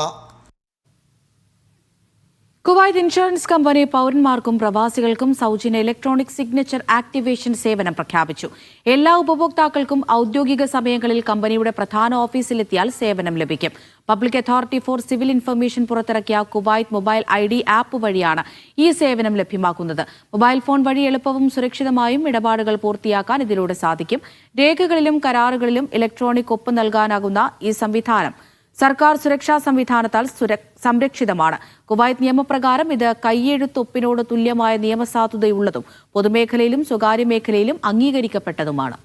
Kuwait insurance company പൗരന്മാർക്കും പ്രവാസികൾക്കും സൗജന്യ ഇലക്ട്രോണിക് സിഗ്നേച്ചർ ആക്ടിവേഷൻ സേവനം പ്രഖ്യാപിച്ചു. എല്ലാ ഉപഭോക്താക്കൾക്കും ഔദ്യോഗിക സമയങ്ങളിൽ കമ്പനിയുടെ പ്രധാന ഓഫീസിലെത്തിയാൽ സേവനം ലഭിക്കും. Public authority four civil information പുറത്തിറക്കിയ കുവൈത്ത് മൊബൈൽ ID ആപ്പ് വഴിയാണ് ഈ സേവനം ലഭ്യമാക്കുന്നത്. മൊബൈൽ ഫോൺ വഴി എളുപ്പവും സുരക്ഷിതമായും ഇടപാടുകൾ പൂർത്തിയാക്കാൻ ഇതിലൂടെ സാധിക്കും. രേഖകളിലും കരാറുകളിലും ഇലക്ട്രോണിക് ഒപ്പ് നൽകാനാകുന്ന ഈ സംവിധാനം സർക്കാർ സുരക്ഷാ സംവിധാനത്താൽ സംരക്ഷിതമാണ്. കുവൈത്ത് നിയമപ്രകാരം ഇത് കൈയെഴുത്തൊപ്പിനോട് തുല്യമായ നിയമസാധുതയുള്ളതും പൊതുമേഖലയിലും സ്വകാര്യ മേഖലയിലും അംഗീകരിക്കപ്പെട്ടതുമാണ്.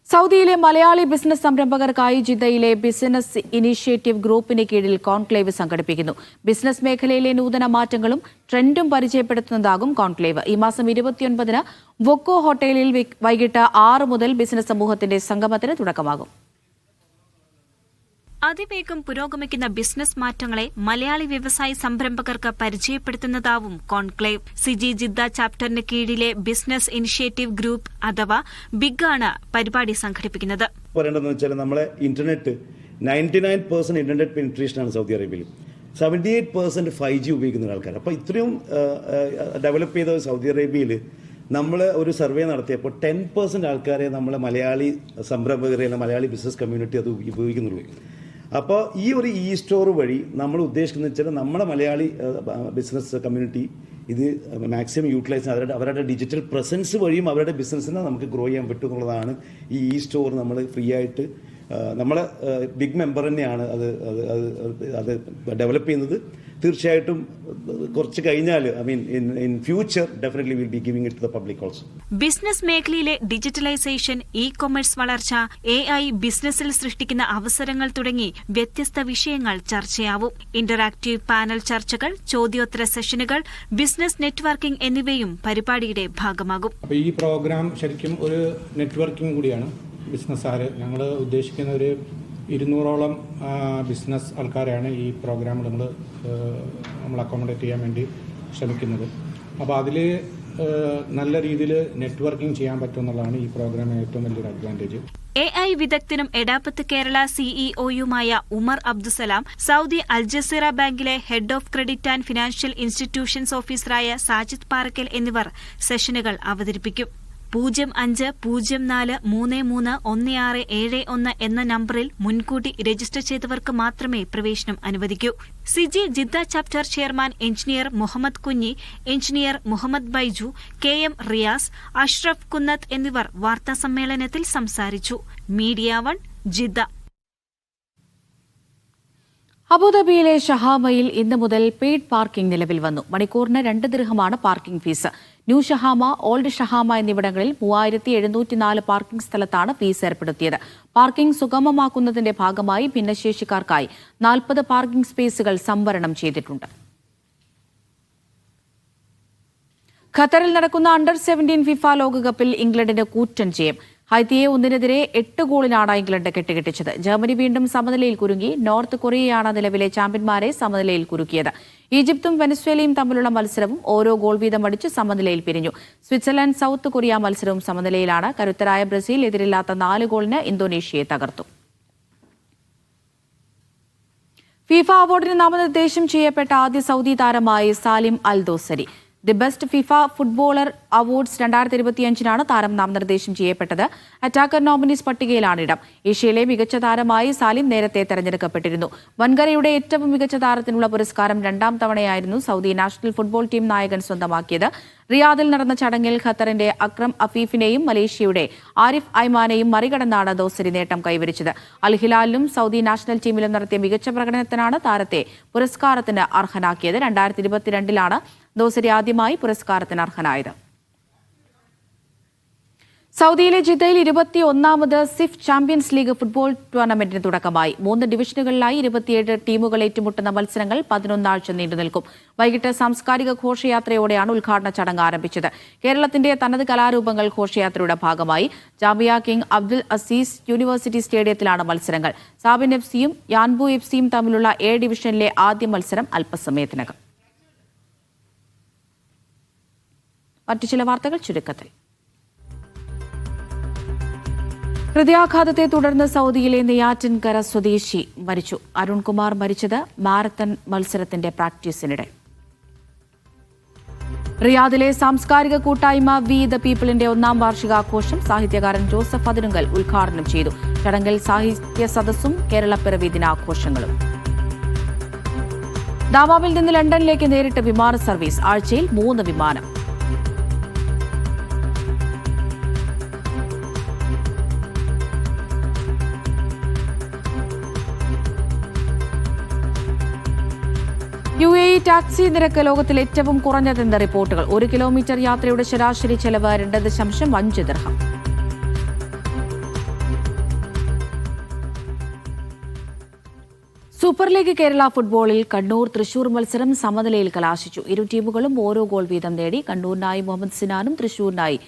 സൗദിയിലെ മലയാളി ബിസിനസ് സംരംഭകർക്കായി ജിദ്ദയിലെ ബിസിനസ് ഇനീഷ്യേറ്റീവ് ഗ്രൂപ്പിന് കീഴിൽ കോൺക്ലേവ് സംഘടിപ്പിക്കുന്നു. ബിസിനസ് മേഖലയിലെ നൂതന മാറ്റങ്ങളും ട്രെൻഡും പരിചയപ്പെടുത്തുന്നതാകും കോൺക്ലേവ്. ഈ മാസം 29-ന് വൊക്കോ ഹോട്ടലിൽ വൈകിട്ട് 6 മുതൽ ബിസിനസ് സമൂഹത്തിന്റെ സംഗമത്തിന് തുടക്കമാകും. അതിവേഗം പുരോഗമിക്കുന്ന ബിസിനസ് മാറ്റങ്ങളെ മലയാളി വ്യവസായ സംരംഭകർക്ക് പരിചയപ്പെടുത്തുന്നതാവും കോൺക്ലേവ്. സിജി ജിദ്ദ ചാപ്റ്ററിന് കീഴിലെ ബിസിനസ് ഇനിഷ്യേറ്റീവ് ഗ്രൂപ്പ് അഥവാ ബിഗ് ആണ് പരിപാടി സംഘടിപ്പിക്കുന്നത്. പറയേണ്ടതെന്ന് വെച്ചാൽ നമ്മളെ ഇന്റർനെറ്റ് 99% ഇന്റർനെറ്റ് പെനിട്രേഷൻ ആണ് സൗദി അറേബ്യയിൽ. 78% 5G ഉപയോഗിക്കുന്ന ആൾക്കാർ. അപ്പോൾ ഇത്രയും ഡെവലപ്പ് ചെയ്ത സൗദി അറേബ്യയിൽ നമ്മൾ ഒരു സർവേ നടത്തിയപ്പോൾ 10% ആൾക്കാരെ നമ്മളെ മലയാളി സംരംഭകരെ മലയാളി ബിസിനസ് കമ്മ്യൂണിറ്റി അത് ഉപയോഗിക്കുന്നുള്ളൂ. അപ്പോൾ ഈ ഒരു സ്റ്റോർ വഴി നമ്മൾ ഉദ്ദേശിക്കുന്നത് വെച്ചാൽ നമ്മളെ മലയാളി ബിസിനസ് കമ്മ്യൂണിറ്റി ഇത് മാക്സിമം യൂട്ടിലൈസ് അവരുടെ ഡിജിറ്റൽ പ്രസൻസ് വഴിയും അവരുടെ ബിസിനസ്സിനെ നമുക്ക് ഗ്രോ ചെയ്യാൻ പറ്റും എന്നുള്ളതാണ് ഈ സ്റ്റോർ നമ്മൾ ഫ്രീ ആയിട്ട് നമ്മളെ ബിഗ് മെമ്പർ തന്നെയാണ് അത് ഡെവലപ്പ് ചെയ്യുന്നത്. തീർച്ചയായിട്ടും കുറച്ച് കഴിഞ്ഞാൽ in future definitely will be giving it to the public also. Business മേഖലയിലെ ഡിജിറ്റലൈസേഷൻ, ഇ-കൊമേഴ്സ് വളർച്ച, AI ബിസിനസ്സിൽ സൃഷ്ടിക്കുന്ന അവസരങ്ങൾ തുടങ്ങി വ്യത്യസ്ത വിഷയങ്ങൾ ചർച്ചയാവും. ഇന്ററാക്റ്റീവ് പാനൽ ചർച്ചകൾ, ചോദ്യോത്തര സെഷനുകൾ, ബിസിനസ് നെറ്റ്വർക്കിംഗ് എന്നിവയും പരിപാടിയുടെ ഭാഗമാകും. അപ്പോൾ ഈ പ്രോഗ്രാം ശരിക്കും ഒരു നെറ്റ്വർക്കിംഗ് കൂടിയാണ്. ബിസിനസ്സുകാർ ഞങ്ങൾ ഉദ്ദേശിക്കുന്ന ഒരു 200ഓളം ബിസിനസ് ആൾക്കാരെയാണ് ഈ പ്രോഗ്രാമിൽ നമ്മൾ അക്കോമഡേറ്റ് ചെയ്യാൻ വേണ്ടി ശ്രമിക്കുന്നത്. അപ്പോൾ അതിൽ നല്ല രീതിയിൽ നെറ്റ്വർക്കിംഗ് ചെയ്യാൻ പറ്റുമെന്നുള്ളതാണ് ഈ പ്രോഗ്രാമിന് ഏറ്റവും വലിയൊരു അഡ്വാൻറ്റേജ്. AI വിദഗ്ധനും എടാപ്പത്ത് Kerala CEO Umar Abdussalam, Saudi Aljazira ബാങ്കിലെ head of credit and financial institutions ഓഫീസറായ സാജിദ് പാറക്കൽ എന്നിവർ സെഷനുകൾ അവതരിപ്പിക്കും. 05-04-33-1671 എന്ന നമ്പറിൽ മുൻകൂട്ടി രജിസ്റ്റർ ചെയ്തവർക്ക് മാത്രമേ പ്രവേശനം അനുവദിക്കൂ. സിജി Jeddah chapter chairman engineer Muhammad Kunhi, engineer Muhammad Baiju, KM Riyas, Ashraf Kunnath എന്നിവർ വാർത്താസമ്മേളനത്തിൽ സംസാരിച്ചു. Media 1 Jeddah. അബുദാബിയിലെ ഷഹാമയിൽ ഇന്ന് മുതൽ പെയ്ഡ് പാർക്കിംഗ് നിലവിൽ വന്നു. മണിക്കൂറിന് 2 ദിർഹമാണ് parking fees. New Shahama, old Shahama എന്നിവിടങ്ങളിൽ 3704 പാർക്കിംഗ് സ്ഥലത്താണ് ഫീസ് ഏർപ്പെടുത്തിയത്. പാർക്കിംഗ് സുഗമമാക്കുന്നതിന്റെ ഭാഗമായി ഭിന്നശേഷിക്കാർക്കായി 40 പാർക്കിംഗ് സ്പേസുകൾ സംവരണം ചെയ്തിട്ടുണ്ട്. ഖത്തറിൽ നടക്കുന്ന അണ്ടർ-17 ഫിഫ ലോകകപ്പിൽ ഇംഗ്ലണ്ടിന് കൂറ്റൻ ജയം. ഹൈത്തിയെ 1-നെതിരെ 8 ഗോളിനാണ് ഇംഗ്ലണ്ട് കെട്ടുകെട്ടിച്ചത്. ജർമ്മനി വീണ്ടും സമനിലയിൽ കുരുങ്ങി. നോർത്ത് കൊറിയയാണ് നിലവിലെ ചാമ്പ്യന്മാരെ സമനിലയിൽ കുരുക്കിയത്. ഈജിപ്തും വെനസ്വേലയും തമ്മിലുള്ള മത്സരവും ഓരോ ഗോൾ വീതം അടിച്ച് സമനിലയിൽ പിരിഞ്ഞു. സ്വിറ്റ്സർലൻഡ് സൗത്ത് കൊറിയ മത്സരവും സമനിലയിലാണ്. കരുത്തരായ ബ്രസീൽ എതിരില്ലാത്ത 4 ഗോളിന് ഇന്തോനേഷ്യയെ തകർത്തു. ഫിഫ അവാർഡിന് നാമനിർദ്ദേശം ചെയ്യപ്പെട്ട ആദ്യ സൗദി താരമായി Salem al Dosari. The best FIFA footballer awards 2025-നാണ് താരം നാമനിർദ്ദേശം ചെയ്യപ്പെട്ടത്. അറ്റാക്കർ നോമിനീസ് പട്ടികയിലാണ് ഇടം. ഏഷ്യയിലെ മികച്ച താരമായി സാലിം നേരത്തെ തെരഞ്ഞെടുക്കപ്പെട്ടിരുന്നു. വൻകരയുടെ ഏറ്റവും മികച്ച താരത്തിനുള്ള പുരസ്കാരം 2ാം തവണയായിരുന്നു സൗദി നാഷണൽ ഫുട്ബോൾ ടീം നായകൻ സ്വന്തമാക്കിയത്. റിയാദിൽ നടന്ന ചടങ്ങിൽ ഖത്തറിന്റെ അക്രം അഫീഫിനെയും മലേഷ്യയുടെ ആരിഫ് ഐമാനെയും മറികടന്നാണ് ദോസരി നേട്ടം കൈവരിച്ചത്. അൽ ഹിലാലിലും സൗദി നാഷണൽ ടീമിലും നടത്തിയ മികച്ച പ്രകടനത്തിനാണ് താരത്തെ പുരസ്കാരത്തിന് അർഹനാക്കിയത്. 2022-ലാണ് ദോസരി ആദ്യമായി പുരസ്കാരത്തിന് അർഹനായത്. സൗദിയിലെ ജിദ്ദയിൽ 21ാമത് സിഫ് ചാമ്പ്യൻസ് ലീഗ് ഫുട്ബോൾ ടൂർണമെന്റിന് തുടക്കമായി. 3 ഡിവിഷനുകളിലായി 27 ടീമുകൾ ഏറ്റുമുട്ടുന്ന മത്സരങ്ങൾ 11 ആഴ്ച നീണ്ടുനിൽക്കും. വൈകിട്ട് സാംസ്കാരിക ഘോഷയാത്രയോടെയാണ് ഉദ്ഘാടന ചടങ്ങ് ആരംഭിച്ചത്. കേരളത്തിന്റെ തനത് കലാരൂപങ്ങൾ ഘോഷയാത്രയുടെ ഭാഗമായി. Jamia King Abdul Azeez university സ്റ്റേഡിയത്തിലാണ് മത്സരങ്ങൾ. സാബിൻ FC-യും യാൻബു FC-യും തമ്മിലുള്ള A ഡിവിഷനിലെ ആദ്യ മത്സരം അല്പസമയത്തിനകം. മറ്റു ചില വാർത്തകൾ ചുരുക്കത്തിൽ. ഹൃദയാഘാതത്തെ തുടർന്ന് സൗദിയിലെ നെയ്യാറ്റിൻകര സ്വദേശി മരിച്ചു. അരുൺകുമാർ മരിച്ചത് മാരത്തൺ മത്സരത്തിന്റെ പ്രാക്ടീസിനിടെ. റിയാദിലെ സാംസ്കാരിക കൂട്ടായ്മ വി ദ പീപ്പിളിന്റെ 1ാം വാർഷികാഘോഷം സാഹിത്യകാരൻ ജോസഫ് അതിരുങ്കൽ ഉദ്ഘാടനം ചെയ്തു. ചടങ്ങിൽ സാഹിത്യ സദസ്സും കേരളപ്പിറവി ദിനാഘോഷങ്ങളും. ദാമാമിൽ നിന്ന് ലണ്ടനിലേക്ക് നേരിട്ട് വിമാന സർവീസ്. ആഴ്ചയിൽ 3 വിമാനം. UAE ടാക്സി നിരക്ക് ലോകത്തിൽ ഏറ്റവും കുറഞ്ഞതെന്ന് റിപ്പോർട്ടുകൾ. 1 കിലോമീറ്റർ യാത്രയുടെ ശരാശരി ചെലവ് 2.5 ദിർഹം. സൂപ്പർ ലീഗ് കേരള ഫുട്ബോളിൽ കണ്ണൂർ തൃശൂർ മത്സരം സമനിലയിൽ കലാശിച്ചു. ഇരു ടീമുകളും ഓരോ ഗോൾ വീതം നേടി. കണ്ണൂരിനായി മുഹമ്മദ് സിനാനും തൃശൂരിനായി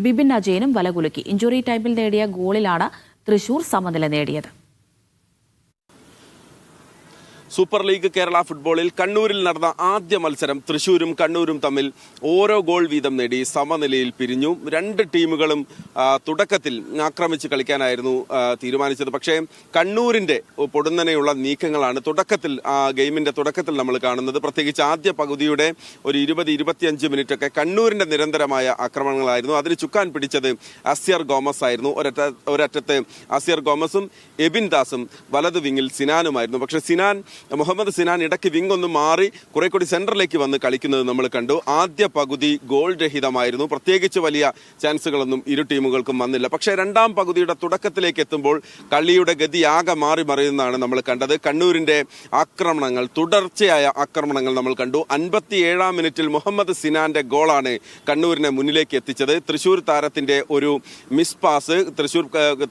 ബിബിൻ അജയനും വലകുലുക്കി. ഇഞ്ചുറി ടൈമിൽ നേടിയ ഗോളിലാണ് തൃശൂർ സമനില നേടിയത്. സൂപ്പർ ലീഗ് കേരള ഫുട്ബോളിൽ കണ്ണൂരിൽ നടന്ന ആദ്യ മത്സരം തൃശ്ശൂരും കണ്ണൂരും തമ്മിൽ ഓരോ ഗോൾ വീതം നേടി സമനിലയിൽ പിരിഞ്ഞു. 2 ടീമുകളും തുടക്കത്തിൽ ആക്രമിച്ച് കളിക്കാനായിരുന്നു തീരുമാനിച്ചത്. പക്ഷേ കണ്ണൂരിന്റെ പൊടുന്നനെയുള്ള നീക്കങ്ങളാണ് ഗെയിമിന്റെ തുടക്കത്തിൽ നമ്മൾ കാണുന്നത്. പ്രത്യേകിച്ച് ആദ്യ പകുതിയുടെ ഒരു 20-25 മിനിറ്റൊക്കെ കണ്ണൂരിന്റെ നിരന്തരമായ ആക്രമണങ്ങളായിരുന്നു. അതിന് ചുക്കാൻ പിടിച്ചത് അസിയർ ഗോമസ് ആയിരുന്നു. ഒരറ്റത്ത് അസിയർ ഗോമസും എബിൻ ദാസും വലതു വിങ്ങിൽ സിനാനുമായിരുന്നു. പക്ഷേ സിനാൻ മുഹമ്മദ് സിനാൻ ഇടയ്ക്ക് വിങ് ഒന്ന് മാറി കുറെ കൂടി സെന്ററിലേക്ക് വന്ന് കളിക്കുന്നത് നമ്മൾ കണ്ടു. ആദ്യ പകുതി ഗോൾ രഹിതമായിരുന്നു. പ്രത്യേകിച്ച് വലിയ ചാൻസുകളൊന്നും ഇരു ടീമുകൾക്കും വന്നില്ല. പക്ഷേ രണ്ടാം പകുതിയുടെ തുടക്കത്തിലേക്ക് എത്തുമ്പോൾ കളിയുടെ ഗതി ആകെ മാറി മറിയുന്നതാണ് നമ്മൾ കണ്ടത്. കണ്ണൂരിന്റെ ആക്രമണങ്ങൾ, തുടർച്ചയായ ആക്രമണങ്ങൾ നമ്മൾ കണ്ടു. 57-ാം മിനിറ്റിൽ മുഹമ്മദ് സിനാന്റെ ഗോളാണ് കണ്ണൂരിനെ മുന്നിലേക്ക് എത്തിച്ചത്. തൃശൂർ താരത്തിന്റെ ഒരു മിസ് പാസ്, തൃശൂർ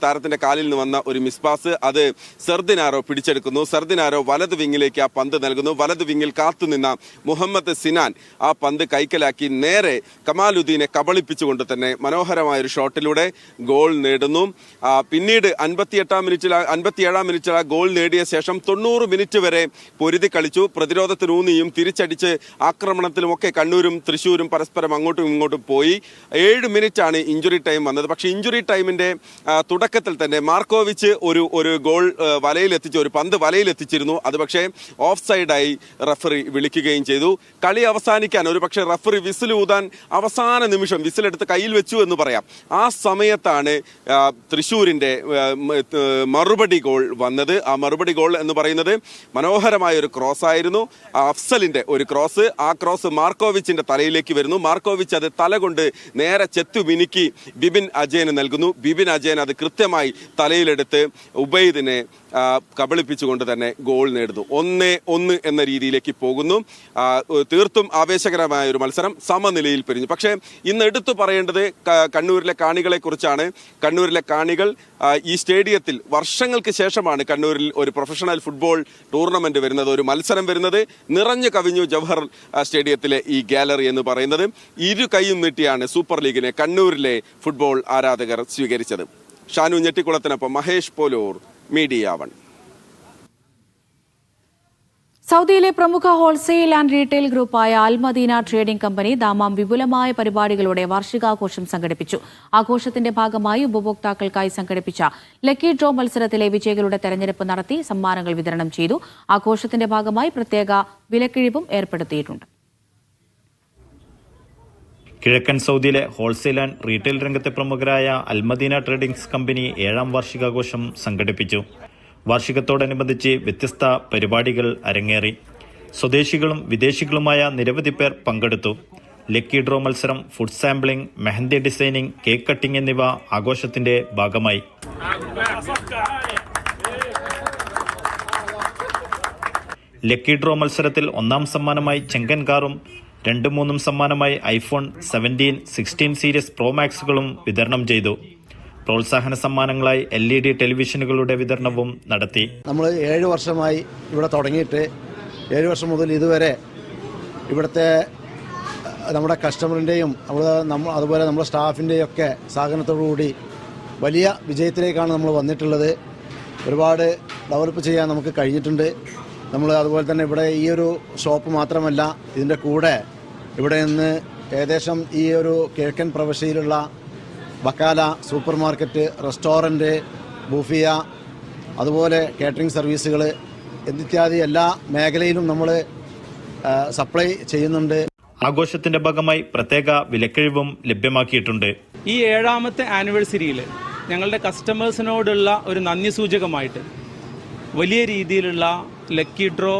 താരത്തിന്റെ കാലിൽ നിന്ന് വന്ന ഒരു മിസ് പാസ്, അത് സർദിനാരോ പിടിച്ചെടുക്കുന്നു. സർദിനാരോ വലത് വിങ്ങിലേക്ക് ആ പന്ത് നൽകുന്നു. വലത് വിങ്ങിൽ കാത്തുനിന്ന മുഹമ്മദ് സിനാൻ ആ പന്ത് കൈക്കലാക്കി നേരെ കമാലുദ്ദീനെ കബളിപ്പിച്ചുകൊണ്ട് തന്നെ മനോഹരമായൊരു ഷോട്ടിലൂടെ ഗോൾ നേടുന്നു. പിന്നീട് 57-ാം മിനിറ്റിൽ ആ ഗോൾ നേടിയ ശേഷം 90 മിനിറ്റ് വരെ പൊരുതി കളിച്ചു. പ്രതിരോധത്തിനൂന്നിയും തിരിച്ചടിച്ച് ആക്രമണത്തിലുമൊക്കെ കണ്ണൂരും തൃശ്ശൂരും പരസ്പരം അങ്ങോട്ടും ഇങ്ങോട്ടും പോയി. 7 മിനിറ്റാണ് ഇഞ്ചുറി ടൈം വന്നത്. പക്ഷേ ഇഞ്ചുറി ടൈമിന്റെ തുടക്കത്തിൽ തന്നെ മാർക്കോവിച്ച് ഒരു ഗോൾ വലയിലെത്തിച്ചു, ഒരു പന്ത് വലയിലെത്തിച്ചിരുന്നു. അത് പക്ഷേ ഓഫ് സൈഡായി റഫറി വിളിക്കുകയും ചെയ്തു. കളി അവസാനിക്കാൻ ഒരു പക്ഷേ റഫറി വിസിൽ ഊതാൻ അവസാന നിമിഷം വിസിലെടുത്ത് കയ്യിൽ വെച്ചു എന്ന് പറയാം. ആ സമയത്താണ് തൃശ്ശൂരിന്റെ മറുപടി ഗോൾ വന്നത്. ആ മറുപടി ഗോൾ എന്ന് പറയുന്നത് മനോഹരമായ ഒരു ക്രോസ് ആയിരുന്നു. അഫ്സലിന്റെ ഒരു ക്രോസ്. ആ ക്രോസ് മാർക്കോവിച്ചിന്റെ തലയിലേക്ക് വരുന്നു. മാർക്കോവിച്ച് അത് തല കൊണ്ട് നേരെ ചെത്തു മിനുക്കി ബിബിൻ അജയന് നൽകുന്നു. ബിബിൻ അജയൻ അത് കൃത്യമായി തലയിലെടുത്ത് ഉബൈദിനെ കബളിപ്പിച്ചുകൊണ്ട് തന്നെ ഗോൾ നേടുന്നു. 1-1 എന്ന രീതിയിലേക്ക് പോകുന്നു. തീർത്തും ആവേശകരമായ ഒരു മത്സരം സമനിലയിൽ പിരിഞ്ഞു. പക്ഷേ ഇന്ന് എടുത്തു പറയേണ്ടത് കണ്ണൂരിലെ കാണികളെ കുറിച്ചാണ്. കണ്ണൂരിലെ കാണികൾ ഈ സ്റ്റേഡിയത്തിൽ വർഷങ്ങൾക്ക് ശേഷമാണ് കണ്ണൂരിൽ ഒരു പ്രൊഫഷണൽ ഫുട്ബോൾ ടൂർണമെന്റ് വരുന്നത്, ഒരു മത്സരം വരുന്നത്. നിറഞ്ഞു കവിഞ്ഞു ജവഹർ സ്റ്റേഡിയത്തിലെ ഈ ഗാലറി എന്ന് പറയുന്നത്. ഇരു കൈയും നീട്ടിയാണ് സൂപ്പർ ലീഗിനെ കണ്ണൂരിലെ ഫുട്ബോൾ ആരാധകർ സ്വീകരിച്ചത്. ഷാനു ഞെട്ടിക്കുളത്തിനൊപ്പം മഹേഷ് പോലൂർ, മീഡിയ 1. സൗദിയിലെ പ്രമുഖ ഹോൾസെയിൽ ആൻഡ് റീറ്റെയിൽ ഗ്രൂപ്പായ അൽമദീന ട്രേഡിംഗ് കമ്പനി ദാമാം വിപുലമായ പരിപാടികളോടെ വാർഷികാഘോഷം സംഘടിപ്പിച്ചു. ആഘോഷത്തിന്റെ ഭാഗമായി ഉപഭോക്താക്കൾക്കായി സംഘടിപ്പിച്ച ലക്കി ഡ്രോ മത്സരത്തിലെ വിജയികളുടെ തെരഞ്ഞെടുപ്പ് നടത്തി സമ്മാനങ്ങൾ വിതരണം ചെയ്തു. ആഘോഷത്തിന്റെ ഭാഗമായി പ്രത്യേക വിലക്കിഴിവും ഏർപ്പെടുത്തിയിട്ടുണ്ട്. കിഴക്കൻ സൗദിയിലെ ഹോൾസെയിൽ ആൻഡ് റീറ്റെയിൽ രംഗത്തെ പ്രമുഖരായ അൽമദീന ട്രേഡിംഗ്സ് കമ്പനി 7ാം വാർഷികാഘോഷം സംഘടിപ്പിച്ചു. വാർഷികത്തോടനുബന്ധിച്ച് വ്യത്യസ്ത പരിപാടികൾ അരങ്ങേറി. സ്വദേശികളും വിദേശികളുമായ നിരവധി പേർ പങ്കെടുത്തു. ലക്കി ഡ്രോ മത്സരം, food sampling, mehndi designing, cake cutting എന്നിവ ആഘോഷത്തിന്റെ ഭാഗമായി. ലക്കി ഡ്രോ മത്സരത്തിൽ 1ാം സമ്മാനമായി ചെങ്കൻ കാറും 2-3 സമ്മാനമായി iPhone 17, 16 സീരീസ് പ്രോ മാക്സുകളും വിതരണം ചെയ്തു. പ്രോത്സാഹന സമ്മാനങ്ങളായി LED ടെലിവിഷനുകളുടെ വിതരണവും നടത്തി. നമ്മൾ 7 വർഷമായി ഇവിടെ തുടങ്ങിയിട്ട് 7 വർഷം മുതൽ ഇതുവരെ ഇവിടുത്തെ നമ്മുടെ കസ്റ്റമറിൻ്റെയും അതുപോലെ നമ്മുടെ സ്റ്റാഫിൻ്റെയും ഒക്കെ സഹകരണത്തോടുകൂടി വലിയ വിജയത്തിലേക്കാണ് നമ്മൾ വന്നിട്ടുള്ളത്. ഒരുപാട് ഡെവലപ്പ് ചെയ്യാൻ നമുക്ക് കഴിഞ്ഞിട്ടുണ്ട്. നമ്മൾ അതുപോലെ തന്നെ ഇവിടെ ഈ ഒരു ഷോപ്പ് മാത്രമല്ല, ഇതിൻ്റെ കൂടെ ഇവിടെ നിന്ന് ഏകദേശം ഈ ഒരു കിഴക്കൻ പ്രവിശ്യയിലുള്ള വക്കാല, സൂപ്പർ മാർക്കറ്റ്, റെസ്റ്റോറൻറ്റ്, ബൂഫിയ, അതുപോലെ കേറ്ററിംഗ് സർവീസുകൾ എന്നിത്യാദി എല്ലാ മേഖലയിലും നമ്മൾ സപ്ലൈ ചെയ്യുന്നുണ്ട്. ആഘോഷത്തിന്റെ ഭാഗമായി പ്രത്യേക വിലക്കിഴിവും ലഭ്യമാക്കിയിട്ടുണ്ട്. ഈ 7ാമത്തെ ആനിവേഴ്സറിയിൽ ഞങ്ങളുടെ കസ്റ്റമേഴ്സിനോടുള്ള ഒരു നന്ദി സൂചകമായിട്ട് വലിയ രീതിയിലുള്ള ലക്കി ഡ്രോ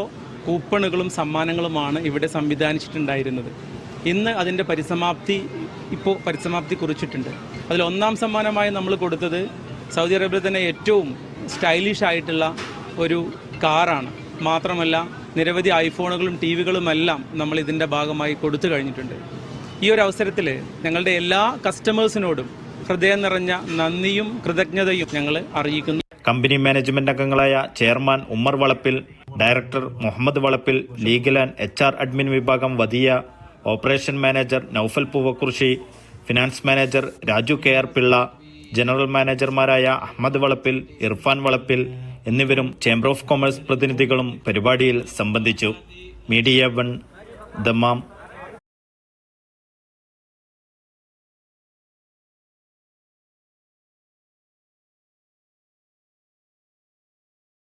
കൂപ്പണുകളും സമ്മാനങ്ങളുമാണ് ഇവിടെ സംവിധാനിച്ചിട്ടുണ്ടായിരുന്നത്. ഇന്ന് അതിൻ്റെ പരിസമാപ്തി കുറിച്ചിട്ടുണ്ട്. അതിൽ 1ാം സമ്മാനമായി നമ്മൾ കൊടുത്തത് സൗദി അറേബ്യയിൽ തന്നെ ഏറ്റവും സ്റ്റൈലിഷ് ആയിട്ടുള്ള ഒരു കാറാണ്. മാത്രമല്ല നിരവധി ഐഫോണുകളും ടിവികളുമെല്ലാം നമ്മൾ ഇതിൻ്റെ ഭാഗമായി കൊടുത്തു കഴിഞ്ഞിട്ടുണ്ട്. ഈ ഒരു അവസരത്തിൽ ഞങ്ങളുടെ എല്ലാ കസ്റ്റമേഴ്സിനോടും ഹൃദയം നിറഞ്ഞ നന്ദിയും കൃതജ്ഞതയും ഞങ്ങൾ അറിയിക്കുന്നു. കമ്പനി മാനേജ്മെന്റ് അംഗങ്ങളായ chairman Ummer Valappil, director Muhammad Valappil, legal and HR admin വിഭാഗം Vadiya, operation manager Noufal Poovakkurissi, finance manager Raju KR Pillai, general മാനേജർമാരായ അഹമ്മദ് വളപ്പിൽ, ഇർഫാൻ വളപ്പിൽ എന്നിവരും ചേംബർ ഓഫ് കൊമേഴ്സ് പ്രതിനിധികളും പരിപാടിയിൽ സംബന്ധിച്ചു. Media 1, Dammam.